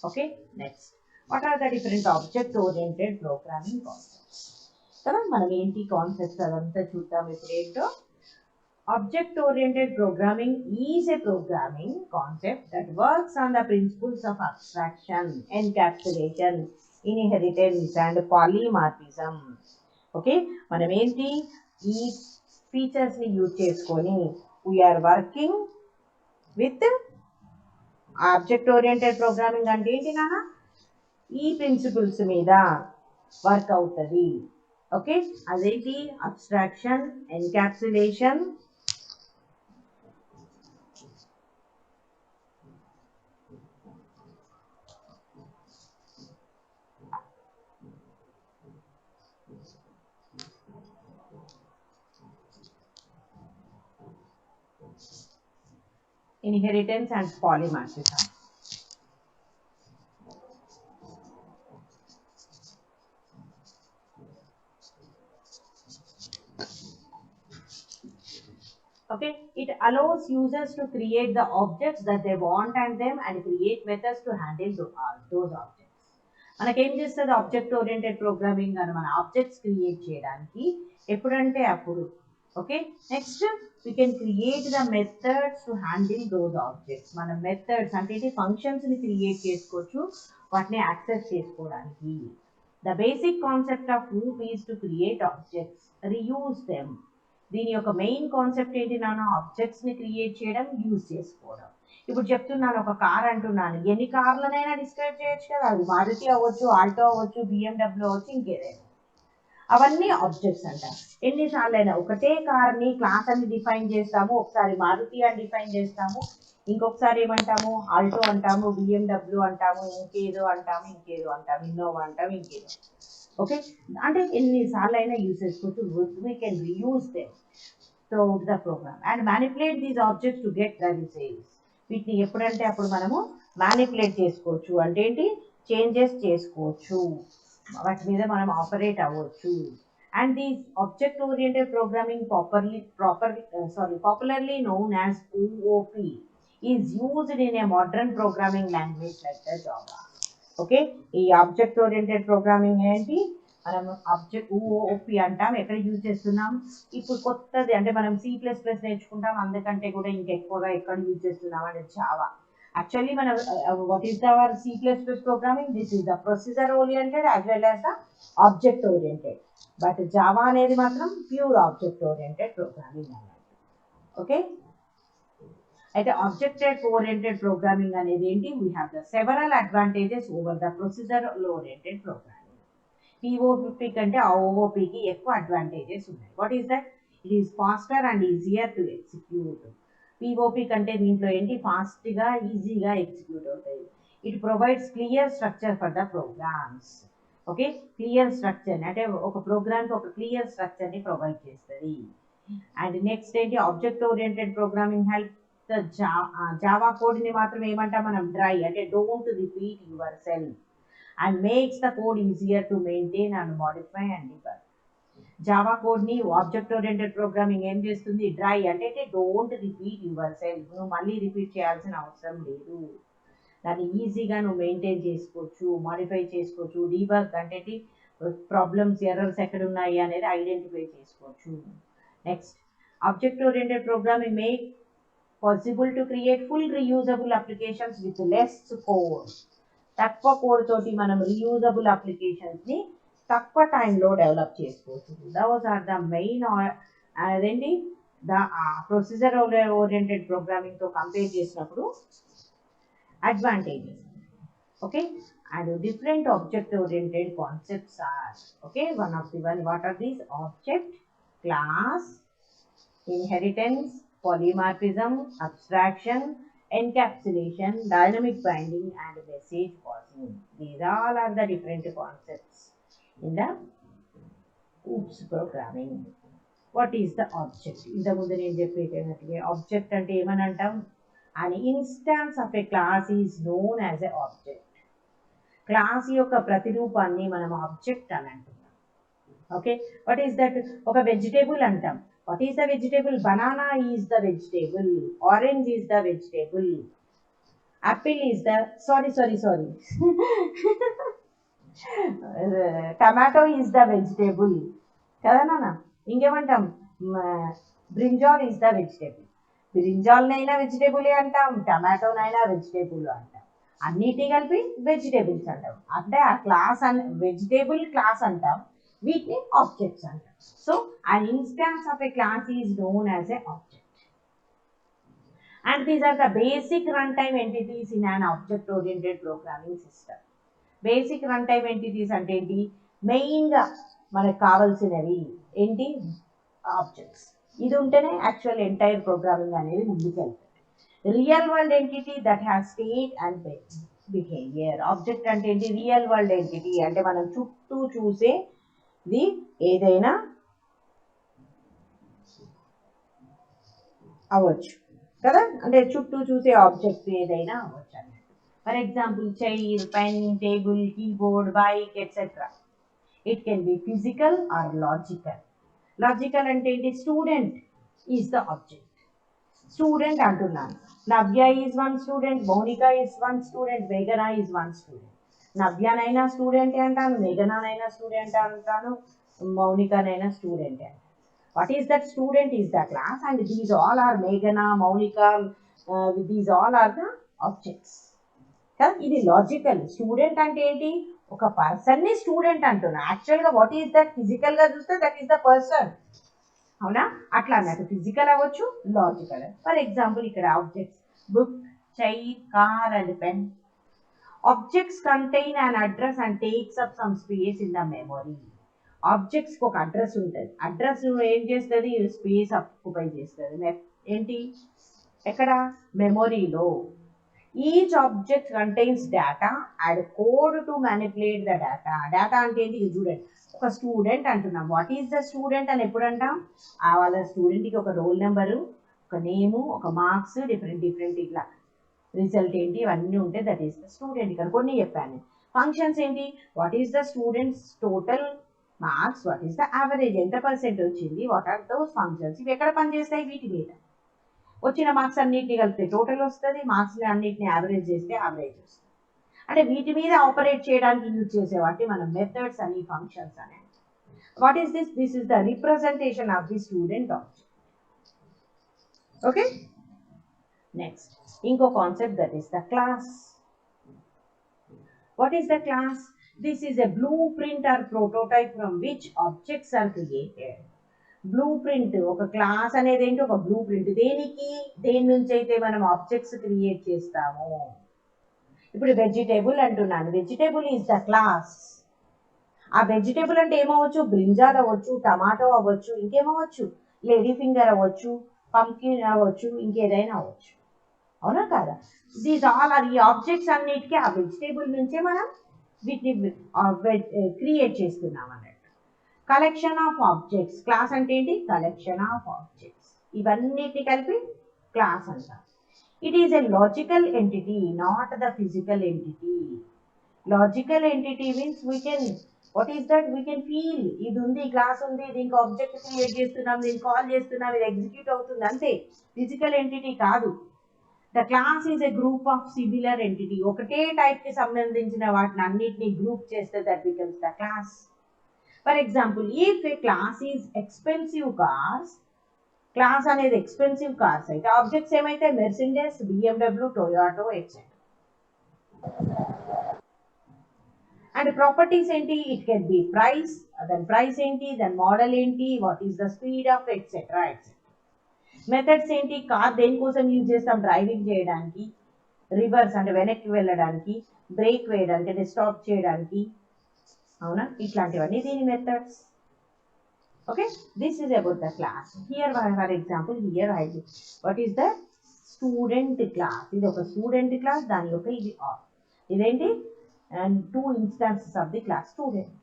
S1: Okay, next what are the different object oriented programming concepts కదా. మనం ఏంటి కాన్సెప్ట్స్ అదంతా చూద్దాం ఇప్పుడు ఏంటో. Object oriented programming is a programming concept that works on the principles of abstraction, encapsulation, inheritance and polymorphism. Okay, మనం ఏంటి ఈ ఫీచర్స్ ని యూజ్ చేసుకొని we are working with object oriented programming. అంటే ఏంటి నాన్న? ఈ ప్రిన్సిపల్స్ మీద వర్క్ అవుతుంది. ఓకే, అదేంటి? Abstraction, encapsulation, inheritance and polymorphism. Okay, it allows users to create the objects that they want and them and create methods to handle those objects. మనకేం చేస్తుంది object oriented programming అని? మన objects create చేయడానికి ఎప్పుడంటే అప్పుడు. Okay, next we can create the methods to handle those objects. మన methods అంటే ఇది ఫంక్షన్స్ ని క్రియేట్ చేసుకోవచ్చు వాటిని యాక్సెస్ చేసుకోవడానికి. The basic concept of loop is to create objects, reuse them. దీని యొక్క మెయిన్ కాన్సెప్ట్ ఏంటి నాన్న? ఆబ్జెక్ట్స్ ని క్రియేట్ చేయడం, యూజ్ చేసుకోవడం. ఇప్పుడు చెప్తున్నాను, ఒక కార్ అంటున్నాను, ఎన్ని కార్లనైనా డిస్క్రైబ్ చేయొచ్చు కదా. అది మారుతి అవ్వచ్చు, ఆల్టో అవ్వచ్చు, బిఎండబ్ల్యూ అవ్వచ్చు, ఇంకేదైనా. అవన్నీ ఆబ్జెక్ట్స్ అంట. ఎన్నిసార్లు అయినా ఒకటే కార్ని క్లాస్ అని డిఫైన్ చేస్తాము, ఒకసారి మారుతి అని డిఫైన్ చేస్తాము, ఇంకొకసారి ఏమంటాము? ఆల్టో అంటాము, బిఎండబ్ల్యూ అంటాము, ఇంకేదో అంటాము, ఇన్నోవా అంటాము, ఇంకేదో. ఓకే, అంటే ఎన్నిసార్లు అయినా యూజ్ చేసుకోవచ్చు. We can reuse them throughout the program and manipulate these objects to get the results. వీటిని ఎప్పుడంటే అప్పుడు మనము మ్యానిపులేట్ చేసుకోవచ్చు. అంటే ఏంటి? చేంజెస్ చేసుకోవచ్చు, వాటి మీద మనం ఆపరేట్ అవ్వచ్చు. And these object oriented programming popularly known as OOP is used in a modern programming language like the Java. Okay, ఈ ఆబ్జెక్ట్ ఓరియంటెడ్ ప్రోగ్రామింగ్ ఏంటి? మనం ఆబ్జెక్ట్ OOP అంటాం. ఎక్కడ యూజ్ చేస్తున్నాం? ఇప్పుడు కొత్తది అంటే మనం C++ నేర్చుకుంటాం, అందుకంటే కూడా ఇంకెక్కువగా ఎక్కడ యూజ్ చేస్తున్నాం అంటే Java. Actually, what is our C++ programming? This is the procedure oriented as well as the object oriented. But Java అనేది మాత్రం ప్యూర్ ఆబ్జెక్ట్ ఓరియంటెడ్ ప్రోగ్రామింగ్ అన్నట్టు. Okay. At object-oriented programming అనేది ఏంటి? We have the several advantages over the procedural-oriented programming. POP కంటే OOP కి ఎక్కువ advantages ఉన్నాయి. What is that? It is faster and easier to execute. POP కంటే దీంట్లో ఏంటి? ఫాస్ట్గా ఈజీగా ఎగ్జిక్యూట్ అవుతాయి. It provides clear structure for the programs. Okay, clear structure అంటే ఒక ప్రోగ్రామ్కి ఒక క్లియర్ స్ట్రక్చర్ని ప్రొవైడ్ చేస్తుంది. అండ్ నెక్స్ట్ ఏంటి? Object oriented programming help the Java కోడ్ని మాత్రం ఏమంటాం మనం? డ్రై అంటే don't repeat yourself and makes the code easier to maintain and modify and debug. Java కోడ్ని ఆబ్జెక్ట్ ఓరియంటెడ్ ప్రోగ్రామింగ్ ఏం చేస్తుంది? డ్రై అంటే డోంట్ రిపీట్ యువర్ సెల్ఫ్, నువ్వు మళ్ళీ రిపీట్ చేయాల్సిన అవసరం లేదు. దాన్ని ఈజీగా నువ్వు మెయింటైన్ చేసుకోవచ్చు, మాడిఫై చేసుకోవచ్చు. డీబగ్ అంటే ప్రాబ్లమ్స్ ఎర్రర్స్ ఎక్కడ ఉన్నాయి అనేది ఐడెంటిఫై చేసుకోవచ్చు. Next, object oriented programming make possible to create full reusable applications with less code. తక్కువ కోడ్ తోటి మనం రీయూజబుల్ అప్లికేషన్స్ని తక్కువ టైంలో డెవలప్ చేసుకోవచ్చు. దోస్ ఆర్ ద మెయిన్ అదేంటి ప్రొసీజర్ ఓరియంటెడ్ ప్రోగ్రామింగ్తో కంపేర్ చేసినప్పుడు advantages. Okay, and different object oriented concepts are, okay, one of the what are these? Object, class, inheritance, polymorphism, abstraction, encapsulation, dynamic binding and message passing. These all are the different concepts in the OOPS programming. What is the object? ఇంత ముందు నేను చెప్పేటట్టుగా object అంటే ఏమని అంటాం? An instance of a class is known as a object. Class యొక్క ప్రతిరూపాన్ని మనం object అని అంటున్నాం. Okay, what is that? ఒక వెజిటేబుల్ అంటాం. What is the vegetable? Banana is the vegetable, orange is the vegetable, apple is the sorry tomato is the vegetable కదా నాన్న. ఇంకేమంటాం? Brinjal is the vegetable. బ్రింజాల్నైనా వెజిటేబులే అంటాం, టమాటోనైనా వెజిటేబుల్ అంటాం, అన్నిటి కలిపి వెజిటేబుల్స్ అంటాం. అంటే ఆ క్లాస్ అని వెజిటేబుల్ క్లాస్ అంటాం, వీటిని ఆబ్జెక్ట్స్ అంటాం. So an instance of a class is known as a object. And these are the basic runtime entities in an object oriented programming system. Basic run time entities అంటే ఏంటి? మెయిన్గా మనకు కావాల్సినవి ఏంటి? Objects. ఇది ఉంటేనే యాక్చువల్ ఎంటైర్ ప్రోగ్రామింగ్ అనేది ముందుకు వెళ్తుంది. Real world entity that has state and behaviour. Object అంటే ఏంటి? రియల్ వరల్డ్ ఎంటిటీ అంటే మనం చుట్టూ చూసేది ఏదైనా అవ్వచ్చు కదా, అంటే చుట్టూ చూసే ఆబ్జెక్ట్ ఏదైనా అవ్వచ్చు అన్నట్టు. For example chair, pen, table, keyboard, bike etcetera. It can be physical or logical. Logical అంటే ఏంటి? Student is the object. Student అంటున్నాను. Navya is one student, Mounika is one student, మేఘనా ఈజ్ వన్ స్టూడెంట్. నవ్యనైనా స్టూడెంటే అంటాను, మేఘనానైనా స్టూడెంట్ అంటాను, మౌనికనైనా స్టూడెంటే అంటాను. What is that? Student is the class and these all are మేఘనా, Mounika, these all are the objects కదా. ఇది లాజికల్. స్టూడెంట్ అంటే ఏంటి? ఒక పర్సన్ని స్టూడెంట్ అంటున్నా. యాక్చువల్గా వాట్ ఈస్ దట్? ఫిజికల్గా చూస్తే దట్ ఈస్ ద పర్సన్. అవునా? అట్లా అన్నట్టు ఫిజికల్ అవ్వచ్చు, లాజికల్. ఫర్ ఎగ్జాంపుల్ ఇక్కడ objects book, chair, car and pen. Objects contain an address and takes up some space in the memory. ఆబ్జెక్ట్స్కి ఒక అడ్రస్ ఉంటుంది. అడ్రస్ ఏం చేస్తుంది? స్పేస్ ఆక్యుపై చేస్తుంది. ఏంటి? ఎక్కడ? మెమొరీలో. Each object contains data and code to manipulate the data. Data అంటే ఏంటి? చూడండి, ఒక స్టూడెంట్ అంటున్నాం. వాట్ ఈస్ ద స్టూడెంట్ అని ఎప్పుడు అంటాం? వాళ్ళ స్టూడెంట్కి ఒక రోల్ నెంబరు, ఒక నేము, ఒక మార్క్స్, డిఫరెంట్ ఇట్లా రిజల్ట్ ఏంటి ఇవన్నీ ఉంటే దట్ ఈస్ ద స్టూడెంట్. ఇక్కడ కొన్ని చెప్పాను. ఫంక్షన్స్ ఏంటి? What is the students total marks, what is the average, ఎంత పర్సెంట్ వచ్చింది, వాట్ ఆర్ దోస్ ఫంక్షన్స్. ఇవి ఎక్కడ పనిచేస్తాయి? వీటి మీద. వచ్చిన మార్క్స్ అన్నిటిని కలిపితే టోటల్ వస్తుంది, మార్క్స్ని అన్నిటిని యావరేజ్ చేస్తే యావరేజ్ వస్తుంది. అంటే వీటి మీద ఆపరేట్ చేయడానికి యూజ్ చేసే వాటి మనం మెథడ్స్ అని, ఫంక్షన్స్ అని. What is this? This is the representation of the student object. Okay, next ఇంకో concept that is the class. What is the class? This is a blueprint or prototype from which objects are created. Blue print, ఒక class అనేది ఏంటి, ఒక blue print. దేనికి, దేని నుంచి అయితే మనం ఆబ్జెక్ట్స్ క్రియేట్ చేస్తాము. ఇప్పుడు వెజిటేబుల్ అంటున్నాను, వెజిటేబుల్ ఈజ్ ద క్లాస్. ఆ వెజిటేబుల్ అంటే ఏమవచ్చు, బ్రింజాల్ అవ్వచ్చు, టమాటో అవ్వచ్చు, ఇంకేమవచ్చు, లేడీ ఫింగర్ అవ్వచ్చు, పంకిన్ అవ్వచ్చు, ఇంకేదైనా అవ్వచ్చు. అవునా కాదా? దీస్ ఆల్ ఆర్, ఈ ఆబ్జెక్ట్స్ అన్నిటికీ ఆ వెజిటేబుల్ నుంచే మనం వీటిని క్రియేట్ చేస్తున్నాం అన్నట్టు. కలెక్షన్ ఆఫ్ ఆబ్జెక్ట్స్, క్లాస్ అంటే ఏంటి, కలెక్షన్ ఆఫ్ ఆబ్జెక్ట్స్, ఇవన్నిటిని కలిపి క్లాస్ అంటారు. It is a logical entity, not the physical entity. Logical entity means we can, what is that, we can feel. ఇది ఉంది, క్లాస్ ఉంది, దీనికి ఆబ్జెక్ట్ క్రియేట్ చేస్తున్నాం, దీన్ని కాల్ చేస్తున్నాం, ఇది ఎగ్జిక్యూట్ అవుతుంది అంతే. ఫిజికల్ ఎంటిటీ కాదు. The class is a group of similar entity. ఒకటే టైప్ కి సంబంధించిన వాటిని అన్నిటిని గ్రూప్ చేస్తే that becomes the class. For example, if A class is expensive cars, class అనేది ఎక్స్పెన్సివ్ కార్స్ అయితే ఆబ్జెక్ట్స్ ఏమైతే Mercedes, BMW, Toyota etcetera. And properties ఏంటి, ఇట్ కెన్ బి ప్రైస్, దాని ప్రైస్ ఏంటి, దాని మోడల్ ఏంటి, what is the speed of etcetera etcetera. Methods ఏంటి, car దేనికోసం యూజ్ చేస్తాం, డ్రైవింగ్ చేయడానికి, రివర్స్ అంటే వెనక్కి వెళ్ళడానికి, బ్రేక్ వేయడానికి అంటే స్టాప్ చేయడానికి, అవునా, ఇట్లాంటివన్నీ దీని methods. Okay, this is about the class. Here for example, here I, what is the student class. ఇది ఒక స్టూడెంట్ క్లాస్, దాని యొక్క ఇది ఇదేంటి, and two instances of the class student.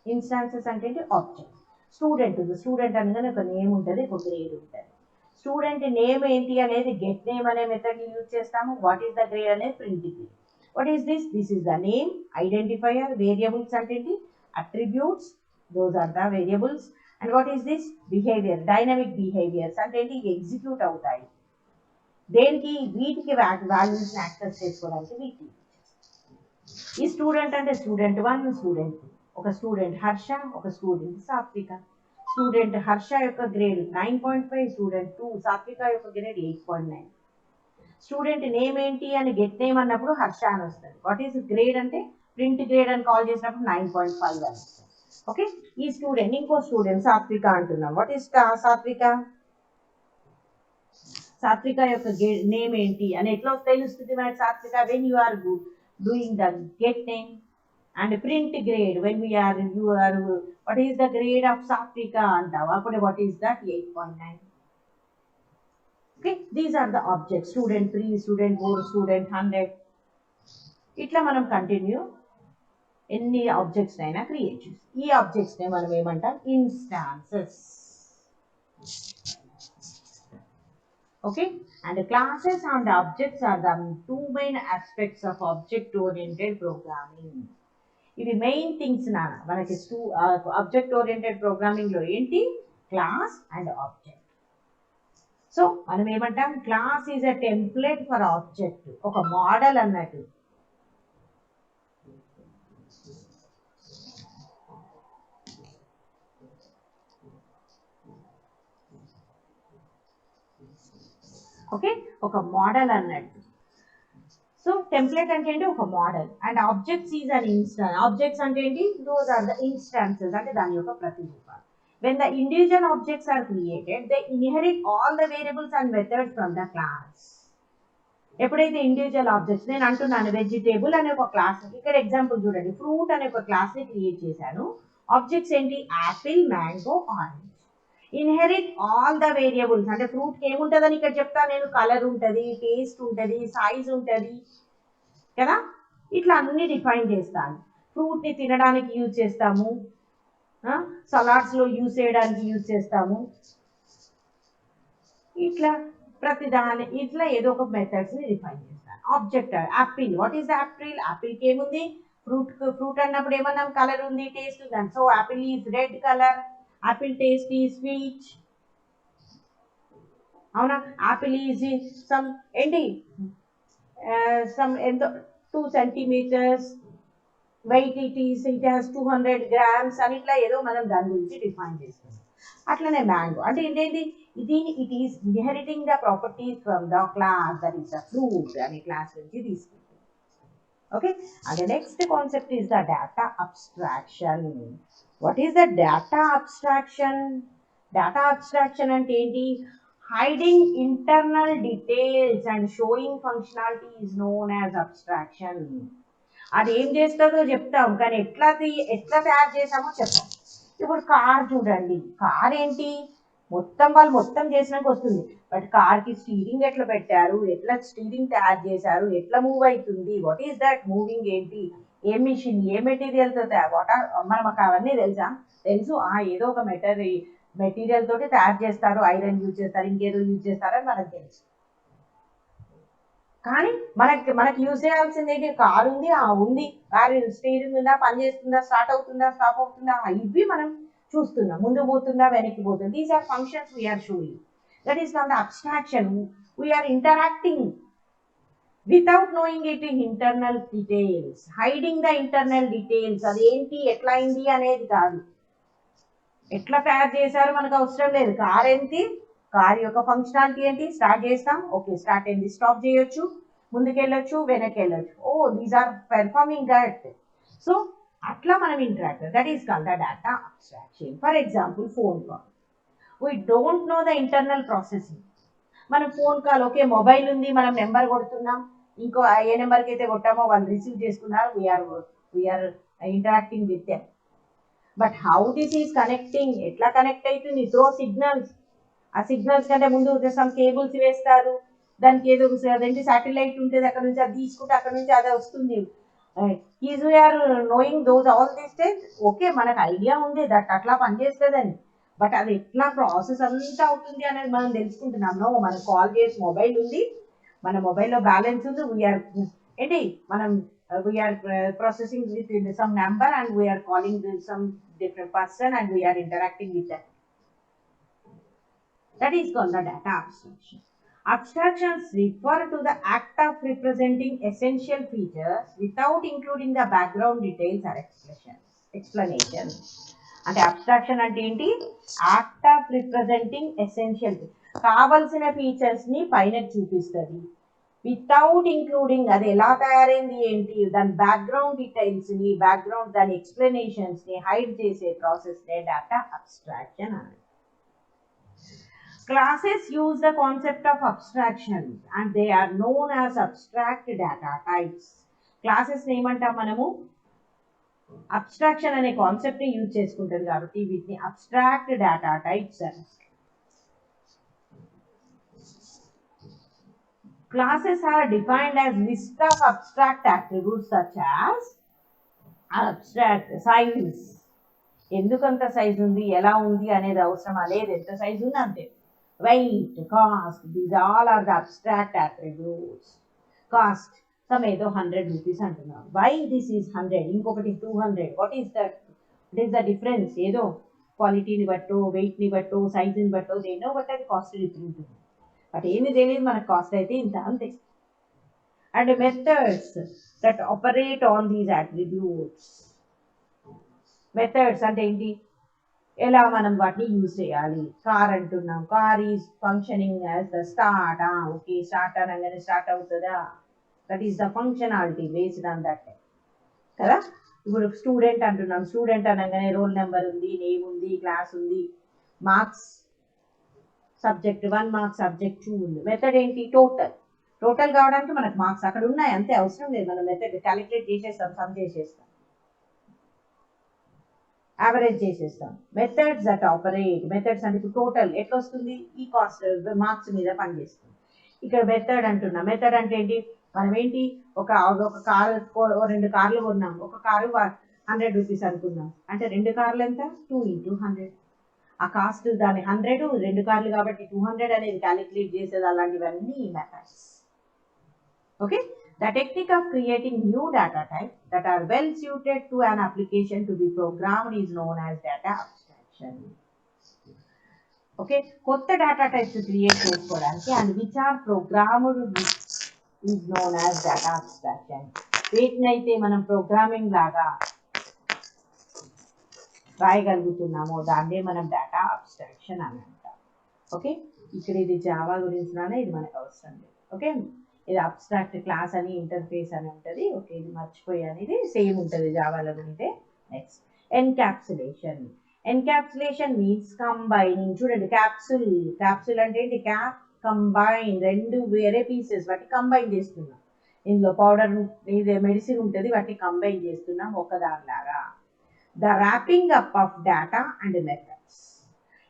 S1: Instances అంటే ఆబ్జెక్ట్. స్టూడెంట్, స్టూడెంట్ అనగానే ఒక నేమ్ ఉంటుంది, ఒక గ్రేడ్ ఉంటుంది. స్టూడెంట్ నేమ్ ఏంటి అనేది గెట్ నేమ్ అనే మెథడ్ యూజ్ చేస్తాము. వాట్ ఈస్ ద గ్రేడ్ అనేది print grade. What is this, this is the name, identifier. Variables అంటే ఏంటి, attributes, those are the variables. And what is this, behaviour, dynamic behaviours అంటే ఏంటి, execute అవుతాయి. దేనికి, వీటికి వాల్యూస్ యాక్సెస్ చేసుకోవడానికి వీటికి. ఈ స్టూడెంట్ అంటే స్టూడెంట్ 1, స్టూడెంట్ 2, ఒక స్టూడెంట్ హర్ష, ఒక స్టూడెంట్ సాత్విక. స్టూడెంట్ హర్ష యొక్క గ్రేడ్ 9.5, స్టూడెంట్ 2 సాత్విక యొక్క గ్రేడ్ 8.9. స్టూడెంట్ నేమ్ ఏంటి అని గెట్ నేమ్ అన్నప్పుడు హర్ష అని వస్తుంది. వాట్ ఈస్ గ్రేడ్ అంటే ప్రింట్ గ్రేడ్ అని కాల్ చేసినప్పుడు 9.5 అని వస్తుంది. ఓకే, ఈ స్టూడెంట్, ఇంకో స్టూడెంట్ సాత్విక అంటున్నాం. వాట్ ఈస్ సాత్విక, సాత్విక యొక్క నేమ్ ఏంటి అని ఎట్లా తెలుస్తుంది మనకి Satvika, when you are doing the get name. And print grade, when we are, you are, what is the grade of Satvika antavu, appude what is that, 8.9. okay, these are the objects, student 3, student 4, student 100. itla manam continue ఎన్ని objects అయినా create చేసి, ఈ objects నే మనం ఏమంటాం, instances. okay, and classes and objects are the two main aspects of object oriented programming. ఇవి main things నాన్న మనకి ఆబ్జెక్ట్ ఓరియంటెడ్ ప్రోగ్రామింగ్ లో ఏంటి, క్లాస్ అండ్ ఆబ్జెక్ట్. సో మనం ఏమంటాం, class is a template for object, ఒక మోడల్ అన్నట్టు. Okay, ఒక మోడల్ అన్నట్టు. సో టెంప్లెట్ అంటే ఏంటి, ఒక model. And objects is an instance, objects అంటే ఏంటి, దోస్ ఆర్ ద ఇన్స్టాన్సెస్ అంటే దాని యొక్క ప్రతిరూపాలు. when the individual objects are created, they inherit all the variables and methods from the class. ఎప్పుడైతే ఇండివిజువల్ ఆబ్జెక్ట్స్, నేను అంటున్నాను వెజిటేబుల్ అనే ఒక క్లాస్, ఇక్కడ ఎగ్జాంపుల్ చూడండి, ఫ్రూట్ అనే ఒక క్లాస్ ని క్రియేట్ చేశాను. ఆబ్జెక్ట్స్ ఏంటి, Apple, mango, orange. Inherit all the variables అంటే ఫ్రూట్ కి ఏముంటుందని ఇక్కడ చెప్తా నేను, కలర్ ఉంటుంది, టేస్ట్ ఉంటుంది, సైజ్ ఉంటుంది కదా, ఇట్లా అన్ని డిఫైన్ చేస్తాను. ఫ్రూట్ ని తినడానికి యూజ్ చేస్తాము, సలాడ్స్ లో యూజ్ చేయడానికి యూజ్ చేస్తాము, ఇట్లా ప్రతిదాని ఇట్లా ఏదో ఒక మెథడ్స్ ని డిఫైన్ చేస్తాను. Object apple, what is apple, apple కి ఏముంది, ఫ్రూట్ అన్నప్పుడు ఏమన్నాం, కలర్ ఉంది, టేస్ట్ ఉంది. So apple is red colour, apple taste is sweet, అవునా. యాపిల్ ఈజ్ సమ్ ఏంటి, సమ్ ఎంతో 2 centimeters weight, it has 200 grams అని ఇట్లా ఏదో మనం దాని గురించి డిఫైన్ చేస్తాం. అట్లనే మ్యాంగో అంటే ఏంటి, it is inheriting the properties from the class that is the fruit అనే క్లాస్ నుంచి తీసుకుంటాం. Okay, and next concept is the data abstraction. What is the data abstraction? Data abstraction అంటే ఏంటి? Hiding internal details and sowing functionality is known as abstraction. అది ఏం చేస్తుందో చెప్తాం, కానీ ఎట్లా తయారు చేసామో చెప్తాం. ఇప్పుడు కార్ చూడండి, కార్ ఏంటి, వాళ్ళు మొత్తం చేసినాక వస్తుంది. బట్ కార్కి స్టీరింగ్ ఎట్లా పెట్టారు, ఎట్లా స్టీరింగ్ తయారు చేశారు, ఎట్లా మూవ్ అవుతుంది, వాట్ ఈస్ దట్ మూవింగ్, ఏంటి, ఏ మిషన్, ఏ మెటీరియల్తో మనకు అవన్నీ తెలుసు. ఏదో ఒక మెటీరియల్ తోటి తయారు చేస్తారు, ఐరన్ యూజ్ చేస్తారు, ఇంకేదో యూజ్ చేస్తారని మనకు తెలుసు. కానీ మనకి యూజ్ చేయాల్సింది ఏంటి? కారు ఉంది, కారు స్టీరింగ్ ఉందా, పని చేస్తుందా, స్టార్ట్ అవుతుందా, స్టాప్ అవుతుందా, ఇవి మనం చూస్తున్నాం. ముందు పోతుందా, వెనక్కి పోతుందా. These are functions we are showing. That is called abstraction. We are interacting without knowing it internal details, hiding the internal details. అదేంటి, ఎట్లా అయింది అనేది కాదు, ఎట్లా తయారు చేశారు మనకు అవసరం లేదు. కార్ ఏంటి, కార్ యొక్క ఫంక్షనాలిటీ ఏంటి, స్టార్ట్ చేస్తాం, ఓకే స్టార్ట్ అయింది, స్టాప్ చేయొచ్చు, ముందుకెళ్ళొచ్చు, వెనక్కి వెళ్ళొచ్చు. These are performing that. So అట్లా మనం interact, that is called the data abstraction. For example phone call, we don't know the internal processing. మనం ఫోన్ కాల్, ఓకే మొబైల్ ఉంది, మనం నెంబర్ కొడుతున్నాం, ఇంకో ఏ నెంబర్కి అయితే కొట్టామో వాళ్ళు రిసీవ్ చేసుకున్నారు, we are interacting with them. But how this is connecting, ఎట్లా కనెక్ట్ అవుతుంది? Through signals. ఆ సిగ్నల్స్ కంటే ముందు సమ్ కేబుల్స్ వేస్తారు, దానికి ఏదో అదేంటి సాటిలైట్ ఉంటుంది, అక్కడ నుంచి అది తీసుకుంటే అక్కడ నుంచి అదే వస్తుంది. Is we are knowing those all these things. Okay మనకు ఐడియా ఉంది దట్ అట్లా పనిచేస్తుందని, బట్ అది ఎట్లా ప్రాసెస్ అంతా అవుతుంది అనేది మనం తెలుసుకుంటున్నాం. మనం కాల్ చేసి మొబైల్ ఉంది, మన మొబైల్లో బ్యాలెన్స్ ఉంది, వీఆర్ ఏంటి మనం we are processing with some number and we are calling some different person and we are interacting with that. That is called the data abstraction. Abstractions refer to the act of representing essential features without including the background details or explanations. అంటే abstraction అంటే ఏంటి? Act of representing essential, కావలసిన features ని పైన చూపిస్తుంది, without including అది ఎలా తయారైంది ఏంటి, దాని బ్యాక్గ్రౌండ్ డీటెయిల్స్ ని, దాని ఎక్స్ప్లెనేషన్స్ ని హైడ్ చేసే ప్రాసెస్ నే డేటా అబ్స్ట్రాక్షన్ అని. Classes use the concept of abstraction and they are known as abstract data types. Classes ఏమంటాం మనము? అబ్స్ట్రాక్షన్ అనే కాన్సెప్ట్ ని యూజ్ చేసుకుంటుంది కాబట్టి వీటిని అబ్స్ట్రాక్ట్ డేటా టైప్స్ అని. Classes are defined as list of abstract attributes such as abstract size. ఎందుకంత size ఉంది, ఎలా ఉంది అనేది అవసరమా లేదు, ఎంత సైజ్ ఉంది అంతే. Weight, cost, these all are the abstract attributes. Cost, some ఏదో 100 rupees అంటున్నాం, why this is 100, ఇంకొకటి 200, what is the difference? ఏదో క్వాలిటీని బట్టో, వెయిట్ని బట్టో, సైజుని బట్టో దేనో బట్ అది కాస్ట్ డిఫరెంట్ ఉంది, బట్ ఏమి తెలియదు మనకు, కాస్ట్ అయితే ఇంత అంతే. And methods that operate on these attributes. Methods అంటే ఏంటి, ఎలా మనం వాటిని యూజ్ చేయాలి. కార్ అంటున్నాం, car is functioning as the start, okay start అనగానే స్టార్ట్ అవుతుందా, that is the functionality based on that కదా. ఇప్పుడు స్టూడెంట్ అంటున్నాం, స్టూడెంట్ అనగానే రోల్ నెంబర్ ఉంది, నేమ్ ఉంది, క్లాస్ ఉంది, మార్క్స్ సబ్జెక్ట్ 1 మార్క్స్, సబ్జెక్ట్ 2 ఉంది. మెథడ్ ఏంటి, టోటల్ కావడానికి మనకు మార్క్స్ అక్కడ ఉన్నాయి అంతే, అవసరం లేదు, మనం మెథడ్ క్యాలిక్యులేట్ చేసేస్తాం, సమ్ చేసేస్తాం, యావరేజ్ చేసేస్తాం. మెథడ్స్ దట్ ఆపరేట్, మెథడ్స్ అంటే ఇప్పుడు టోటల్ ఎట్లా వస్తుంది, ఈ కాస్ట్ మార్క్స్ మీద పనిచేస్తుంది. ఇక్కడ మెథడ్ అంటున్నా, మెథడ్ అంటే ఏంటి, మనం ఏంటి ఒక కారు 2 కార్లు కొన్నాం, ఒక కారు 100 రూపీస్ అనుకున్నాం, అంటే 2 కార్లు ఎంత, 2 into 100, ఆ కాస్ట్ దాని 100, 2 కార్లు కాబట్టి 200 అనేది క్యాలిక్యులేట్ చేసేది. అలాంటివన్నీ methods. Okay, the technique of creating new data types that are well suited to an application to be programmed is known as data abstraction. Okay, kotta data types create chesukodaniki and which are programmed is known as data abstraction. వేటినైతే మనం programming లాగా రాయగలుగుతున్నామో దాన్నే మనం data abstraction అని అంటాం. Okay, ఇక్కడ ఇది Java గురించి నానే, ఇది మనకు అవసరం లేదు. ఓకే, ఇది అబ్స్ట్రాక్ట్ క్లాస్ అని, ఇంటర్ఫేస్ అని ఉంటుంది. ఓకే, ఇది మర్చిపోయాను, ఇది సేమ్ ఉంటుంది జావాలో ఉంటే. Next encapsulation. Encapsulation means combining. చూడండి, క్యాప్సూల్ అంటే ఏంటి? కంబైన్, రెండు వేరే పీసెస్ వాటి కంబైన్ చేస్తున్నాం. ఇందులో పౌడర్ ఇది మెడిసిన్ ఉంటుంది, వాటిని కంబైన్ చేస్తున్నాం ఒకదానిలాగా. The wrapping up of data and methods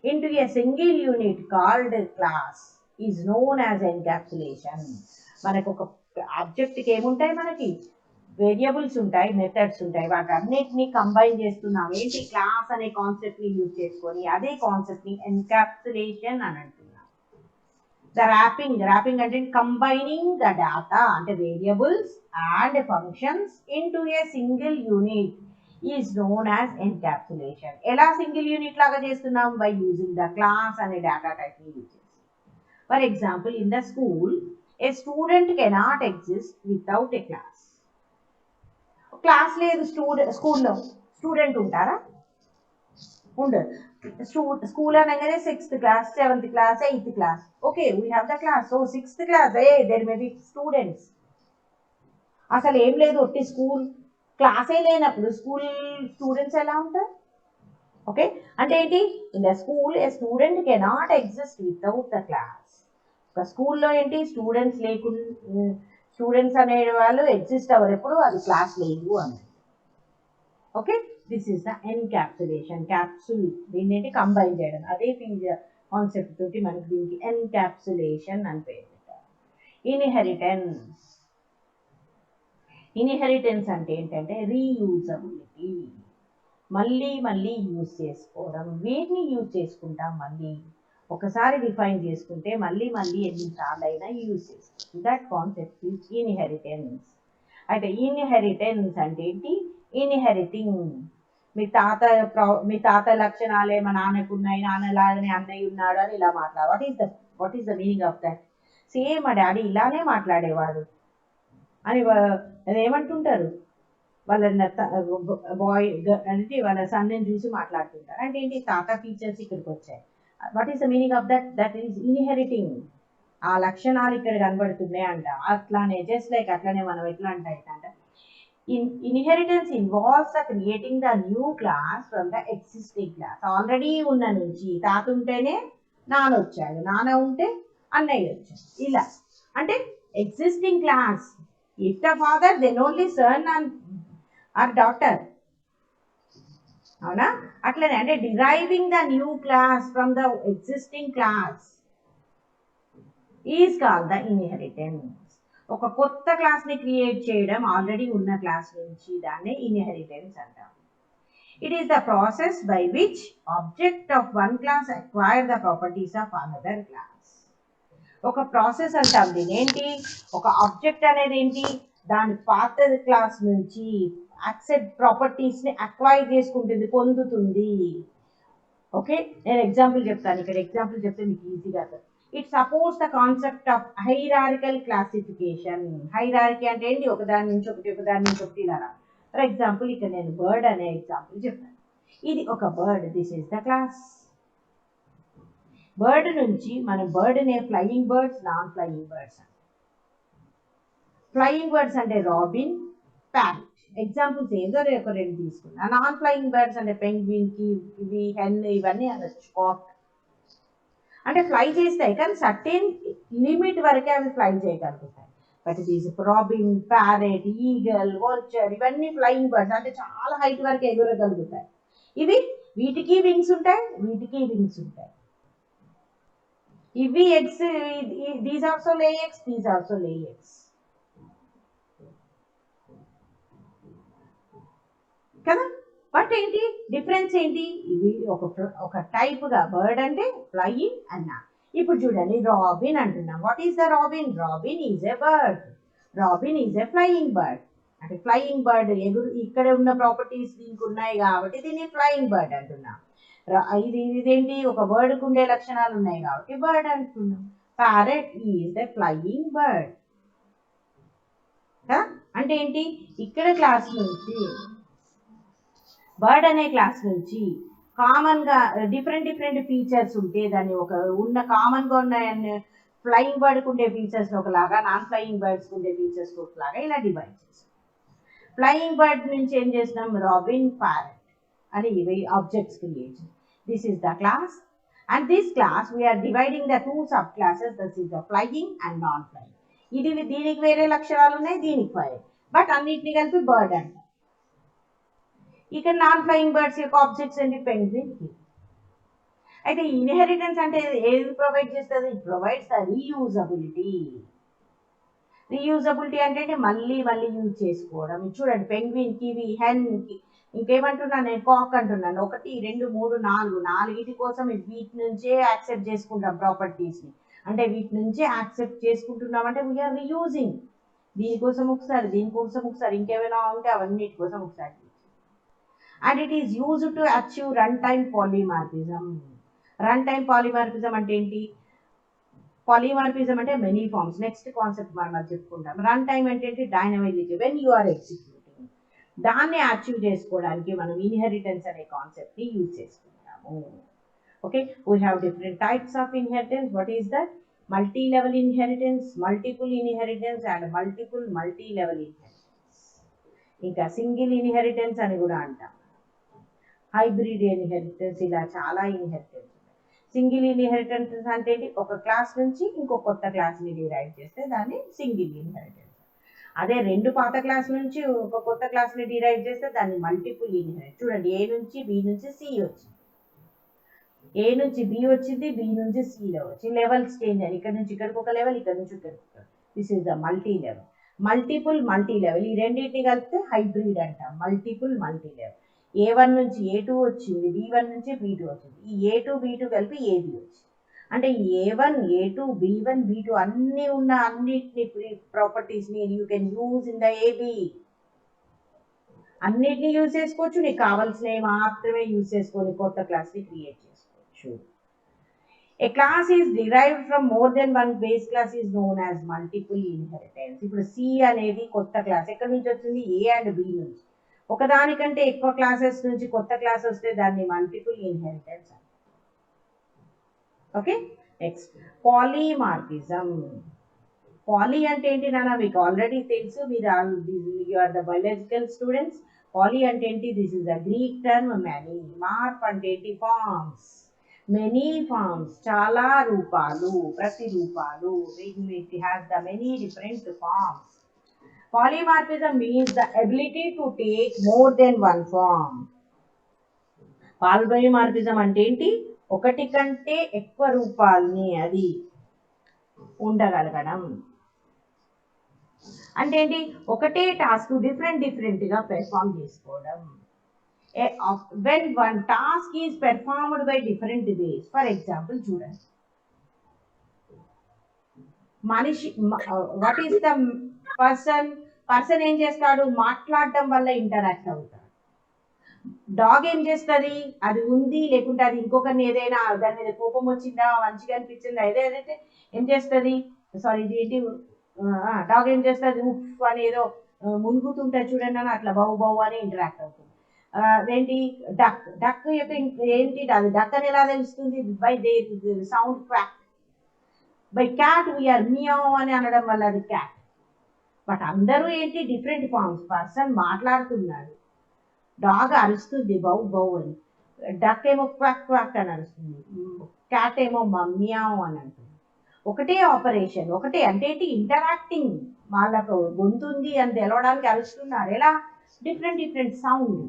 S1: into a single unit called class is known as encapsulation. మనకు ఒక ఆబ్జెక్ట్కి ఏముంటాయి? మనకి వేరియబుల్స్ ఉంటాయి, మెథడ్స్ ఉంటాయి, వాటన్నిటిని కంబైన్ చేస్తున్నాం. ఏంటి? క్లాస్ అనే కాన్సెప్ట్ని యూజ్ చేసుకొని అదే కాన్సెప్ట్ని ఎన్క్యాప్సులేషన్ అని అంటున్నాం. ద ర్యాపింగ్ అంటే కంబైనింగ్ ద డేటా అంటే variables and functions into a single unit is known as encapsulation. ఎలా సింగిల్ యూనిట్ లాగా చేస్తున్నాం? బై యూజింగ్ ద క్లాస్ అనే డేటా టైప్ని యూజ్ చేసి. For example, in the school A student cannot exist without a class. Class లేదు స్కూల్లో, student ఉంటారా? ఉండరు. School అనగానే 6th class, 7th class, 8th class. Okay, we have the class. So 6th class, there may be students. అసలు ఏం లేదు, ఒట్టి school క్లాసే లేనప్పుడు స్కూల్ స్టూడెంట్స్ ఎలా ఉంటారు? ఓకే, అంటే ఏంటి? In the school A student cannot exist without the class. ఒక స్కూల్లో ఏంటి? స్టూడెంట్స్ అనే వాళ్ళు ఎగ్జిస్ట్ అవ్వరు ఎప్పుడు, అది క్లాస్ లేదు అని. Okay, this is the encapsulation. Capsule దీన్ని ఏంటి? కంబైన్ చేయడం. అదే కాన్సెప్ట్ తోటి మనకి దీనికి ఎన్క్యాప్సులేషన్ అని పేరు పెట్టారు. ఇన్హెరిటెన్స్ అంటే ఏంటంటే రీయూజబిలిటీ, మళ్ళీ యూజ్ చేసుకోవడం. వీటిని యూజ్ చేసుకుంటాం. మళ్ళీ ఒకసారి డిఫైన్ చేసుకుంటే మళ్ళీ ఎన్నిసార్లు అయినా యూజ్ చేసుకోవచ్చు. That concept is inheritance. అయితే ఇన్హెరిటెన్స్ అంటే ఏంటి? ఇన్హెరిటింగ్. మీ తాత లక్షణాలే మా నాన్నకు ఉన్నాయి, నాన్నలాగానే అన్నయ్య ఉన్నాడు అని ఇలా మాట్లాడు. What is the meaning of that? Same మా డాడీ ఇలానే మాట్లాడేవాడు అని ఏమంటుంటారు? వాళ్ళ వాళ్ళ సన్ని చూసి మాట్లాడుతుంటారు. అంటే ఏంటి? తాత ఫీచర్స్ ఇక్కడికి వచ్చాయి. What is the meaning of that? That is inheriting. ఆ లక్షణాలు ఇక్కడ కనబడుతున్నాయి అంట. అట్లానే జస్ట్ లైక్ అట్లానే మనం ఎట్లా అంటే inheritance involves the creating the new class from the existing class. Already ఉన్న నుంచి తాత ఉంటేనే నాన్న వచ్చాడు, నాన్న ఉంటే అన్నయ్య వచ్చాడు. ఇలా అంటే existing class. If the father then only son or daughter. అవునా? అట్లనే అంటే deriving the new class from the existing class is called the inheritance. ఒక కొత్త క్లాస్ ని క్రియేట్ చేయడం ఆల్రెడీ ఉన్న క్లాస్ నుంచి, దాన్ని ఇన్హెరిటెన్స్ అంటాం. It is the process by which object of one class acquire the properties of another class. ఒక process అంటాం దీని. ఏంటి? ఒక ఆబ్జెక్ట్ అనేది ఏంటి? దాని పాత క్లాస్ నుంచి యాక్సెప్ట్ ప్రాపర్టీస్ ని అక్వైర్ చేసుకుంటుంది, పొందుతుంది. ఓకే, నేను ఎగ్జాంపుల్ చెప్తాను. ఇక్కడ ఎగ్జాంపుల్ చెప్తే మీకు ఈజీగా అర్థం. It supports the concept of hierarchical classification. Hierarchy అంటే ఏంటి? ఒకదాని నుంచి ఒకటి ఇలా. ఫర్ ఎగ్జాంపుల్, ఇక్కడ నేను బర్డ్ అనే ఎగ్జాంపుల్ చెప్తాను. ఇది ఒక bird, this is the class. Bird నుంచి మనం బర్డ్ నే flying birds, non flying birds. Flying birds అంటే రాబిన్, ప్యారెట్. ఎగ్జాంపుల్స్ ఏదో ఒక రెండు తీసుకున్నా. నాన్ ఫ్లయింగ్ బర్డ్స్ అంటే పెంగ్విన్, ఇవి హెన్, ఇవన్నీ అనొచ్చు. కాక్ అంటే ఫ్లై చేస్తాయి, కానీ సర్టెన్ లిమిట్ వరకే అవి ఫ్లై చేయగలుగుతాయి. But these robin, parrot, eagle, vulture ఇవన్నీ ఫ్లయింగ్ బర్డ్స్, అంటే చాలా హైట్ వరకు ఎగురగలుగుతాయి. వీటికి వింగ్స్ ఉంటాయి, వీటికి వింగ్స్ ఉంటాయి. ఇవి ఎగ్స్, దీస్ ఆల్సో లే ఎగ్స్, దీస్ ఆల్సో లే ఎగ్స్ కదా. బట్ ఏంటి డిఫరెన్స్ ఏంటి? ఇవి ఒక టైప్ గా బర్డ్ అంటే ఫ్లయింగ్ అన్నా. ఇప్పుడు చూడండి, రాబిన్ అంటున్నాం. What is the robin? Robin is a bird. Robin is a flying bird. అంటే ఫ్లయింగ్ బర్డ్ ఇక్కడ ఉన్న ప్రాపర్టీస్ దీనికి ఉన్నాయి కాబట్టి దీన్ని ఫ్లయింగ్ బర్డ్ అంటున్నాం. ఇదేంటి? ఒక బర్డ్కి ఉండే లక్షణాలు ఉన్నాయి కాబట్టి బర్డ్ అంటున్నాం. Parrot is a flying bird. అంటే ఏంటి? ఇక్కడ క్లాస్ నుంచి బర్డ్ అనే క్లాస్ నుంచి కామన్ గా డిఫరెంట్ ఫీచర్స్ ఉంటే దాన్ని కామన్ గా ఉన్న ఫ్లయింగ్ బర్డ్ కు ఉండే ఫీచర్స్ ఒకలాగా, నాన్ ఫ్లయింగ్ బర్డ్స్ ఉండే ఫీచర్స్ ఒకలాగా ఇలా డివైడ్ చేసాం. ఫ్లయింగ్ బర్డ్ నుంచి ఏం చేసినాం? Robin, parrot. and objects creation. This is the class, and this class we are dividing the two subclasses. This is the flying and non-flying. ఇది దీనికి వేరే లక్షణాలు ఉన్నాయి, దీనికి ఫైర్, బట్ అన్నిటిని కలిపి బర్డ్ అంట. ఇక్కడ నాన్ ఫ్లయింగ్ బర్డ్స్ యొక్క ఆబ్జెక్ట్స్ ఏంటి? పెంగ్విన్. అయితే ఇన్హెరిటెన్స్ అంటే ఏది ప్రొవైడ్ చేస్తుంది? It provides the reusability. Reusability అంటే మళ్ళీ మళ్ళీ యూజ్ చేసుకోవడం. చూడండి, పెంగ్విన్, కివి, హెన్, ఇంకేమంటున్నాను నేను, కాక్ అంటున్నాను. 1 2 3 4 4 కోసం వీటి నుంచే యాక్సెప్ట్ చేసుకుంటాం ప్రాపర్టీస్ని. అంటే వీటి నుంచే యాక్సెప్ట్ చేసుకుంటున్నాం అంటే వీఆర్ రీయూజింగ్. దీనికోసం ఒకసారి, దీనికోసం ఒకసారి, ఇంకేమైనా ఉంటే అవన్నిటి కోసం ఒకసారి. And it is used to achieve run time polymorphism. Run time polymorphism అంటే ఏంటి? పాలిమార్ఫిజం అంటే మెనీ ఫార్మ్స్. నెక్స్ట్ కాన్సెప్ట్ మనం అది చెప్పుకుంటాం. రన్ టైమ్ అంటే ఏంటి? డైనమిసిటీ, వెన్ యూ ఆర్ ఎగ్జిక్యూటింగ్. దాన్ని అచీవ్ చేసుకోవడానికి మనం ఇన్హెరిటెన్స్ అనే కాన్సెప్ట్ని యూజ్ చేసుకుంటాము. Okay, we have different types of inheritance. What is that? Multi level inheritance, multiple inheritance and multiple multi level inheritance. ఇంకా సింగిల్ ఇన్హెరిటెన్స్ అని కూడా అంటాం, హైబ్రిడ్ ఇన్హెరిటెన్స్, ఇలా చాలా ఇన్హెరిటెన్స్. సింగిల్ ఇన్హెరిటెన్స్ అంటే ఒక క్లాస్ నుంచి ఇంకో కొత్త క్లాస్ని డిరైవ్ చేస్తే దాన్ని సింగిల్ ఇన్హెరిటెన్స్. అదే 2 పాత క్లాస్ నుంచి ఒక కొత్త క్లాస్ని డిరైవ్ చేస్తే దాన్ని మల్టిపుల్ ఇన్హెరిటెన్స్. చూడండి, ఏ నుంచి బి నుంచి సి వచ్చింది, ఏ నుంచి బి వచ్చింది, బి నుంచి సిలో వచ్చి లెవెల్స్ చేంజ్ అయ్యి ఇక్కడ నుంచి ఇక్కడికి ఒక లెవెల్, ఇక్కడ నుంచి ఇక్కడికి ఒక. This is the multi level. Multiple multi level, ఈ రెండింటిని కలిపితే హైబ్రిడ్ అంటాం. Multiple multi level. A1 నుంచి A2 వచ్చింది, B1 నుంచి B2 వచ్చింది. ఈ A2 B2 కలిపి AB వచ్చింది. అంటే A1 A2 B1 B2 అన్ని ఉన్న అన్నిటిని ప్రాపర్టీస్ని you can use in the AB. అన్నిటిని యూజ్ చేసుకోవచ్చు, నీకు కావాల్సినవి మాత్రమే యూజ్ చేసుకొని కొత్త క్లాస్ని క్రియేట్ చేసుకోవచ్చు. A class is derived from more than one base class is known as multiple inheritance. ఇప్పుడు C అనేది కొత్త క్లాస్. ఎక్కడి నుంచి వచ్చింది? A అండ్ B నుంచి. ఒకదానికంటే ఎక్కువ క్లాసెస్ నుంచి కొత్త క్లాస్ వస్తే దాన్ని multiple inheritance. Okay, next polymorphism. Poly అంటే ఏంటి నాన్న? మీకు ఆల్రెడీ తెలుసు, you are the biological students. Poly అంటే ఏంటి? This is the Greek term many. Morph అంటే ఏంటి? ఫార్మ్స్. మెనీ ఫార్మ్స్, చాలా రూపాలు, ప్రతిరూపాలు. It has the many different forms. Polymorphism means the ability to take more than one form. Polymorphism అంటే ఏంటి? ఒకటి కంటే ఎక్కువ రూపాలని అది ఉండగలగడం. అంటే ఏంటి? ఒకటే టాస్క్ డిఫరెంట్గా పెర్ఫామ్ చేసుకోవడం. When one task is performed by different ways. For example, చూడండి, మనిషి, వాట్ ఈస్ ద పర్సన్ ఏం చేస్తాడు? మాట్లాడటం వల్ల ఇంటరాక్ట్ అవుతాడు. డాగ్ ఏం చేస్తుంది? అది ఉంది, లేకుంటే అది ఇంకొకరిని ఏదైనా దాని మీద కోపం వచ్చిందా, మంచిగా అనిపించిందా, ఏదైతే ఏం చేస్తుంది? సారీ, ఇది ఏంటి? డాగ్ ఏం చేస్తుంది? ఉఫ్ అని ఏదో మునుగుతుంటే చూడండి అని, అట్లా బౌ బౌ అని ఇంటరాక్ట్ అవుతుంది. అదేంటి? డక్ యొక్క ఏంటి? అది డక్ అని ఎలా తెలుస్తుంది? By they sound quack. By cat we are meow అని అనడం వల్ల అది క్యాట్. బట్ అందరూ ఏంటి? Different forms. పర్సన్ మాట్లాడుతున్నాడు, డాగ్ అరుస్తుంది బౌ బౌ అని, డక్ ఏమో క్వాక్ క్వాక్ అని అరుస్తుంది, క్యాట్ ఏమో మియావ్ అని అంటుంది. ఒకటే ఆపరేషన్, ఒకటే అంటే ఏంటి? ఇంటరాక్టింగ్. వాళ్ళకు గొంతుంది అని తెలవడానికి అరుస్తున్నారు. ఎలా? Different sound.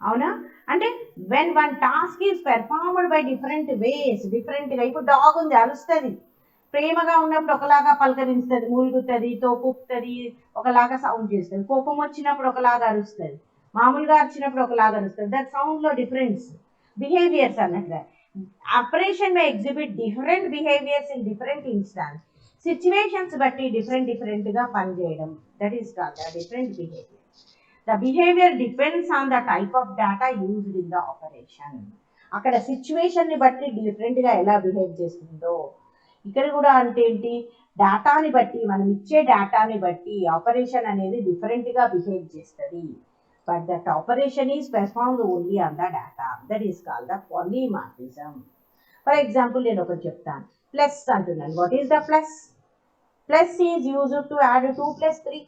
S1: అవునా? అంటే when one task is performed by different ways, డిఫరెంట్గా. ఇప్పుడు డాగ్ ఉంది, అరుస్తుంది. ప్రేమగా ఉన్నప్పుడు ఒకలాగా పలకరిస్తుంది, మూలుగుతుంది, తోపుతుంది, ఒకలాగా సౌండ్ చేస్తుంది. కోపం వచ్చినప్పుడు ఒకలాగా అరుస్తుంది, మామూలుగా అరిచినప్పుడు ఒకలాగా అరుస్తుంది. దట్ సౌండ్లో డిఫరెన్స్. బిహేవియర్స్ అన్నట్టు. Operation may exhibit different behaviours in different instance. Situations బట్టి డిఫరెంట్గా పనిచేయడం. That is called different behaviour. The behavior depends on the type of data used in the operation. అక్కడ సిచ్యువేషన్ని బట్టి డిఫరెంట్గా ఎలా బిహేవ్ చేస్తుందో ఇక్కడ కూడా అంటే ఏంటి? డేటాని బట్టి, మనం ఇచ్చే డేటాని బట్టి ఆపరేషన్ అనేది డిఫరెంట్గా బిహేవ్ చేస్తుంది. But that operation is performed only on the data. That is called the polymorphism. For example నేను ఒకటి చెప్తాను. ప్లస్ అంటున్నాను. What is the plus? Plus is used to add 2 + 3.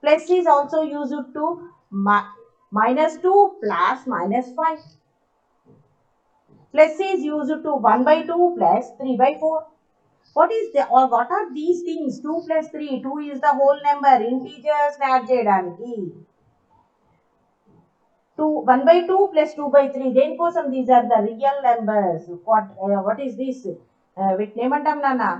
S1: Plus is also used to minus 2 plus minus 5. Plus is used to 1 by 2 plus 3 by 4. What is the, or what are these things? 2 plus 3. 2 is the whole number. Integers add cheyadaniki. 1 by 2 plus 2 by 3. Then kosam these are the real numbers. What is this? With name antam nana.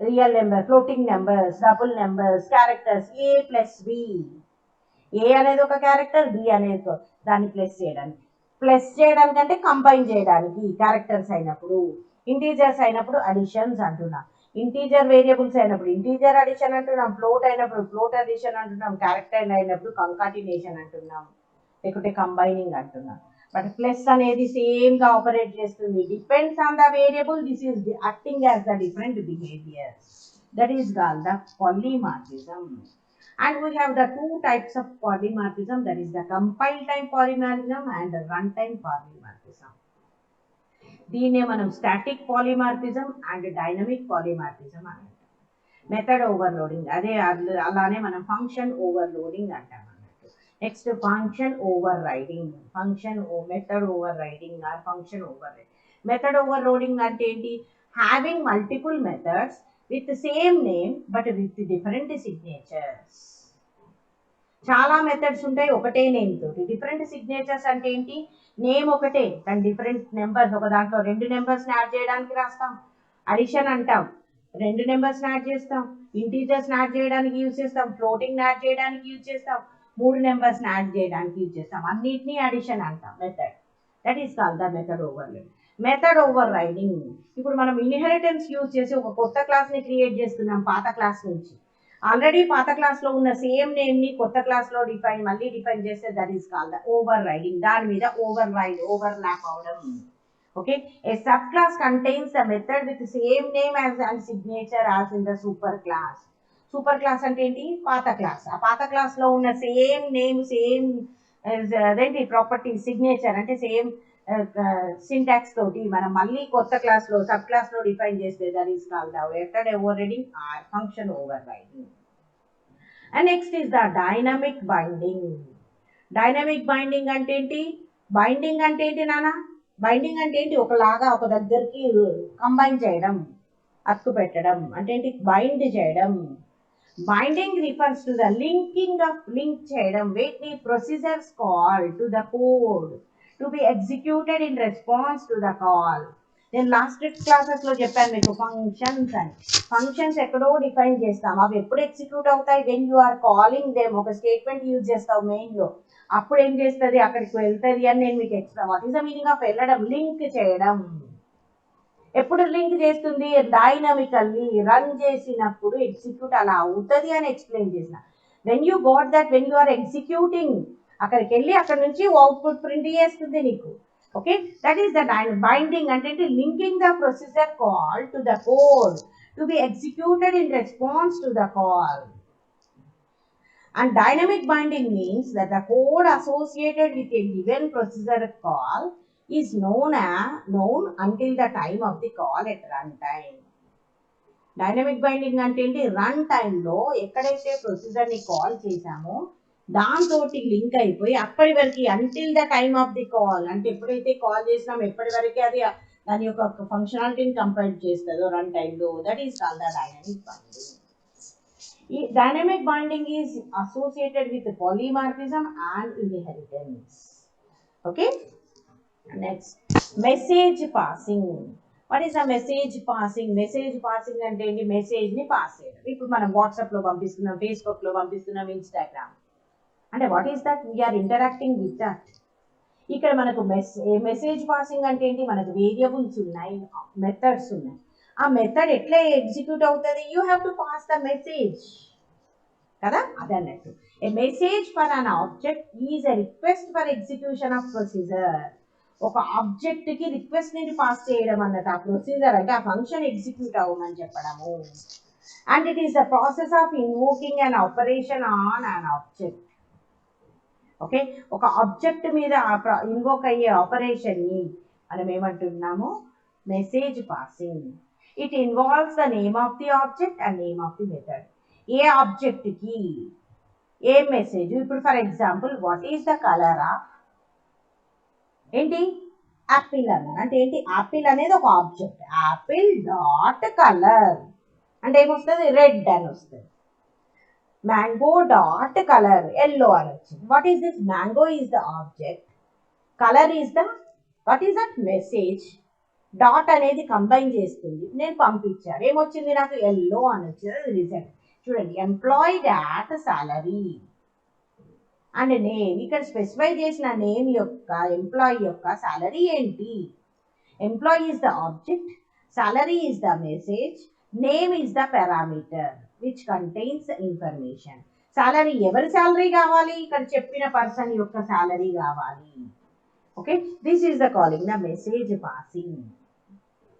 S1: Real number, floating numbers, double numbers, characters. A plus B. A అనేది ఒక character, B అనేది దాన్ని plus చేయడానికి అంటే combine చేయడానికి characters అయినప్పుడు, integers అయినప్పుడు additions అంటున్నాం, ఇంటీజర్ వేరియబుల్స్ అయినప్పుడు ఇంటీజర్ అడిషన్ అంటున్నాం, ఫ్లోట్ అయినప్పుడు ఫ్లోట్ అడిషన్ అంటున్నాం, క్యారెక్టర్ అయినప్పుడు కంకాటినేషన్ అంటున్నాం, లేకుంటే కంబైనింగ్ అంటున్నాం. బట్ ప్లస్ అనేది సేమ్ గా ఆపరేట్ చేస్తుంది. Depends on the variable. This is acting as the different behaviour. That is called the polymorphism. And we have the two types of polymorphism, that is the compile time polymorphism and the runtime polymorphism. దీన్నే మనం static polymorphism and dynamic polymorphism అంటాం. Method overloading, అదే అలానే మనం function overloading అంటాం అన్నట్టు. Next function overriding, method overriding or function overriding. Method overloading అంటే ఏంటి? Having multiple methods with the same name but with different signatures. చాలా methods ఉంటాయి ఒకటే నేమ్ తోటి. డిఫరెంట్ సిగ్నేచర్స్ అంటే ఏంటి? నేమ్ ఒకటే కానీ డిఫరెంట్ నెంబర్స్, ఒక దాంట్లో 2 నెంబర్స్ని యాడ్ చేయడానికి రాస్తాం, అడిషన్ అంటాం. 2 నెంబర్స్ని యాడ్ చేస్తాం, ఇంటీజర్స్ని యాడ్ చేయడానికి యూజ్ చేస్తాం, ఫ్లోటింగ్ యాడ్ చేయడానికి యూజ్ చేస్తాం, 3 నెంబర్స్ని యాడ్ చేయడానికి యూజ్ చేస్తాం. అన్నిటినీ అడిషన్ అంటాం method. That is called the method overloading. Method over riding, ఇప్పుడు మనం ఇన్హెరిటెన్స్ యూజ్ చేసి ఒక కొత్త క్లాస్ని క్రియేట్ చేస్తున్నాం పాత క్లాస్ నుంచి. ఆల్రెడీ పాత క్లాస్లో ఉన్న సేమ్ నేమ్ని కొత్త క్లాస్లో మళ్ళీ డిఫైన్ చేస్తే that is called the overriding. దాని మీద ఓవర్ ల్యాప్ అవడం. Okay, a subclass contains the method with same name and signature as in the superclass. Superclass అంటే ఏంటి? పాత క్లాస్. ఆ పాత క్లాస్లో ఉన్న సేమ్ నేమ్, సేమ్ అదేంటి ప్రాపర్టీ, సిగ్నేచర్ అంటే సేమ్ సింటాక్స్ తోటి మనం మళ్ళీ కొత్త క్లాస్లో సబ్ క్లాస్లో డిఫైన్ చేస్తే that is called the method overriding or function over riding. And next is the dynamic binding. Dynamic binding అంటే ఏంటి? బైండింగ్ అంటే ఏంటి నాన్న? బైండింగ్ అంటే ఏంటి? ఒకలాగా ఒక దగ్గరికి కంబైన్ చేయడం, అతుకు పెట్టడం అంటే ఏంటి? బైండ్ చేయడం. Binding refers to the linking of, link చేయడం. వీటిని procedures call to the code to be executed in response to the call. నేను లాస్ట్ క్లాసెస్ లో చెప్పాను మీకు ఫంక్షన్స్ అని. ఫంక్షన్స్ ఎక్కడో డిఫైన్ చేస్తాం, అవి ఎప్పుడు ఎగ్జిక్యూట్ అవుతాయి? When you are calling them. ఒక స్టేట్మెంట్ యూజ్ చేస్తావు మెయిన్ లో, అప్పుడు ఏం చేస్తుంది? అక్కడికి వెళ్తుంది అని నేను మీకు explain. What is the meaning of వెళ్ళడం? లింక్ చేయడం. ఎప్పుడు లింక్ చేస్తుంది? డైనమికల్లీ రన్ చేసినప్పుడు ఎగ్జిక్యూట్ అలా అవుతుంది అని ఎక్స్ప్లెయిన్ చేసిన. When you got that, when you are executing, అక్కడికి వెళ్ళి అక్కడ నుంచి అవుట్పుట్ ప్రింట్ చేస్తుంది నీకు. Okay, that is the binding అంటే linking the procedure call to the code to be executed in response to the call. And dynamic binding means that the code associated with a given procedure call is known until the time of the call at runtime. Dynamic binding అంటే ఏంటి? Run టైంలో ఎక్కడైతే ప్రొసీజర్ని call చేశామో దాంతో link అయిపోయి అప్పటి వరకు, until the time of the call అంటే ఎప్పుడైతే కాల్ చేసినామో ఎప్పటి వరకు అది దాని యొక్క ఫంక్షనాలిటీని కంపైల్ చేస్తుందో రన్ టైంలో, that is called the dynamic binding. ఈ dynamic binding is associated with polymorphism and inheritance. Okay, next message passing. What is the message passing? Message passing అంటే ఏంటి? మెసేజ్ని పాస్ చేయడం. ఇప్పుడు మనం వాట్సాప్లో పంపిస్తున్నాం, ఫేస్బుక్లో పంపిస్తున్నాం, ఇన్స్టాగ్రామ్ అంటే what is that? We are interacting with that. ఇక్కడ మనకు మెసేజ్ పాసింగ్ అంటే ఏంటి? మనకు వేరియబుల్స్ ఉన్నాయి, మెథడ్స్ ఉన్నాయి. ఆ మెథడ్ ఎట్లా ఎగ్జిక్యూట్ అవుతుంది? You have to pass the message కదా, అదన్నట్టు. A message for an object is a request for execution of procedure. ఒక ఆబ్జెక్ట్ కి రిక్వెస్ట్ ని పాస్ చేయడం అన్నట్టు. ఆ ప్రొసీజర్ అంటే ఆ ఫంక్షన్ ఎగ్జిక్యూట్ అవ్వమని చెప్పడము. And it is the process of invoking an operation on an object. Okay, ఒక ఆబ్జెక్ట్ మీద ఇన్వోక్ అయ్యే ఆపరేషన్ని మనం ఏమంటున్నాము? Message passing. It involves the name of the object and name of the method. ఏ object కి ఏ మెసేజ్. ఇప్పుడు for example what is the colour of ఏంటి యాపిల్ అని అంటే ఏంటి యాపిల్ అనేది ఒక ఆబ్జెక్ట్. యాపిల్ డాట్ కలర్ అంటే ఏమొస్తుంది రెడ్ అని వస్తుంది. మ్యాంగో డాట్ కలర్ ఎల్లో అని వచ్చింది. What is this mango is the object, colour is the what is that message. Dot అనేది కంబైన్ చేస్తుంది, నేను పంపించాను ఏమొచ్చింది నాకు ఎల్లో అని వచ్చింది రిజల్ట్. చూడండి employed at salary and name, ఇక్కడ స్పెసిఫై చేసిన నేమ్ యొక్క ఎంప్లాయీ యొక్క సాలరీ ఏంటి. Employee is the object, salary is the message, name is the parameter which contains information. Salary ఎవరి సాలరీ కావాలి, ఇక్కడ చెప్పిన పర్సన్ యొక్క సాలరీ కావాలి. Okay, this is the calling the message passing.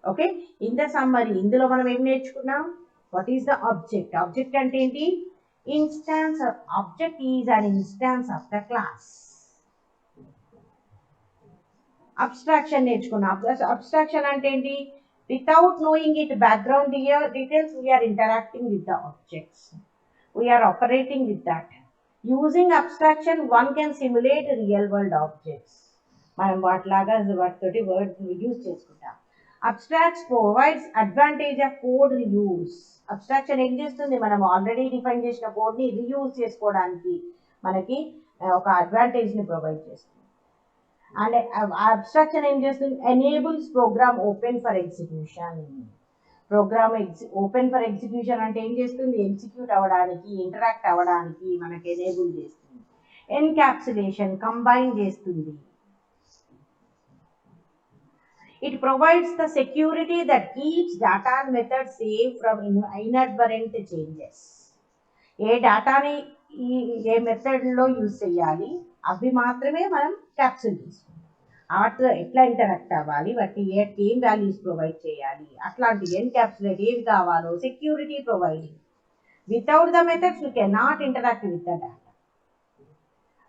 S1: Okay, in the summary ఇందులో మనం ఏం నేర్చుకున్నాం. What is the object. Object అంటే ఏంటి, instance. Object is an instance of the class. Abstraction నేర్చుకున్నాం. అబ్స్ట్రాక్షన్ అంటే ఏంటి, without knowing it background details we are interacting with the objects, we are operating with that. Using abstraction one can simulate real world objects. మనం వాటిలాగా వాటితోటి word use చేసుకుంటాం. Abstracts provides advantage of code reuse. Abstraction ఏం చేస్తుంది, మనం already define చేసిన కోడ్ని reuse చేసుకోవడానికి మనకి ఒక అడ్వాంటేజ్ని ప్రొవైడ్ చేస్తుంది. అండ్ అబ్స్ట్రాక్షన్ ఏం చేస్తుంది, enables program open for execution. Program open for execution అంటే ఏం చేస్తుంది, ఎగ్జిక్యూట్ అవ్వడానికి ఇంటరాక్ట్ అవ్వడానికి మనకి ఎనేబుల్ చేస్తుంది. ఎన్క్యాప్సులేషన్ కంబైన్ చేస్తుంది. It provides the security that keeps data and methods safe from inadvertent changes. ఏ డేటాని ఏ మెథడ్లో యూజ్ చేయాలి అవి మాత్రమే మనం క్యాప్సుల్ తీసుకుంటాం. వాటిలో ఎట్లా ఇంటరాక్ట్ అవ్వాలి, వాటి ఏం వాల్యూస్ ప్రొవైడ్ చేయాలి, అట్లాంటి ఎన్క్యాప్సులేట్ ఏవి కావాలో security providing. Without the methods you can not interact with the data.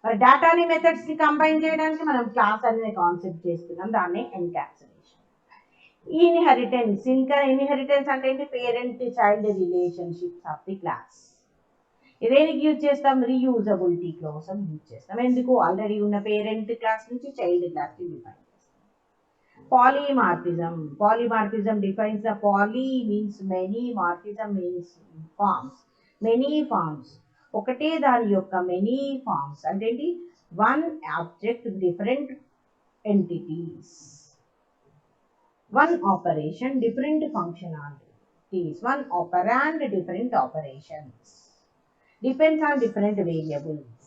S1: మరి డేటాని మెథడ్స్ని కంబైన్ చేయడానికి మనం క్లాస్ అనే కాన్సెప్ట్ చేస్తున్నాం, దాన్ని ఎన్క్యాప్సులేషన్. ఇన్హెరిటెన్స్. ఇంకా ఇన్హెరిటెన్స్ అంటే ఏంటి, parent child relationships of the class. దేనికి యూజ్ చేస్తాం, రీయూజబిలిటీ కోసం యూజ్ చేస్తాం. ఎందుకు, ఆల్రెడీ ఉన్న పేరెంట్ క్లాస్ నుంచి చైల్డ్ క్లాస్కి డిఫైన్ చేస్తాం. Polymorphism. Polymorphism defines the poly means many, morphism means forms, many forms. ఒకటే దాని యొక్క మెనీ ఫార్మ్స్ అంటే ఏంటి, one object different entities, one operation different functionalities, one operand different operations, depends on different variables.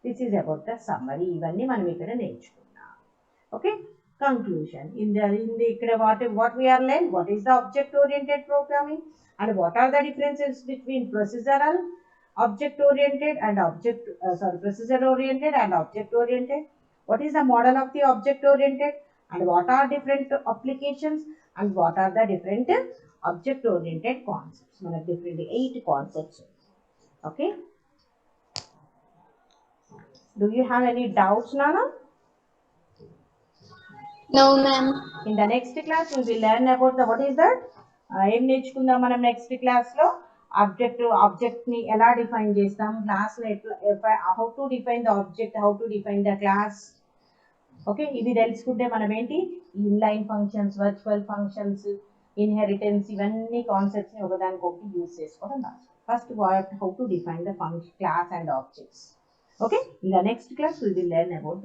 S1: This is about the summary. ఇవన్నీ మనం ఇక్కడ నేర్చుకున్నాం. Okay, conclusion. In the ఇక్కడ what we are learned, what is the object oriented programming and what are the differences between procedural object oriented and procedure oriented and object oriented. What is the model of the object oriented and what are different applications and what are the different object oriented concepts. మన different 8 concepts. Okay, do you have any doubts, Nana?
S2: No ma'am.
S1: In the next class we will learn about the what is that ఏం నేర్చుకుందాం మనం next class లో. Object ని ఎలా define చేస్తాం, class లో ఎట్లా, how to define the object, how to define the class. Okay, ఇవి తెలుసుకుంటే మనం ఏంటి, inline functions, virtual functions, inheritance, ఇవన్నీ కాన్సెప్ట్స్ని ఒకదానికొకటి యూజ్ చేసుకోవడం రాదు. First how to define the function, class and objects. Okay, in the next class we will learn about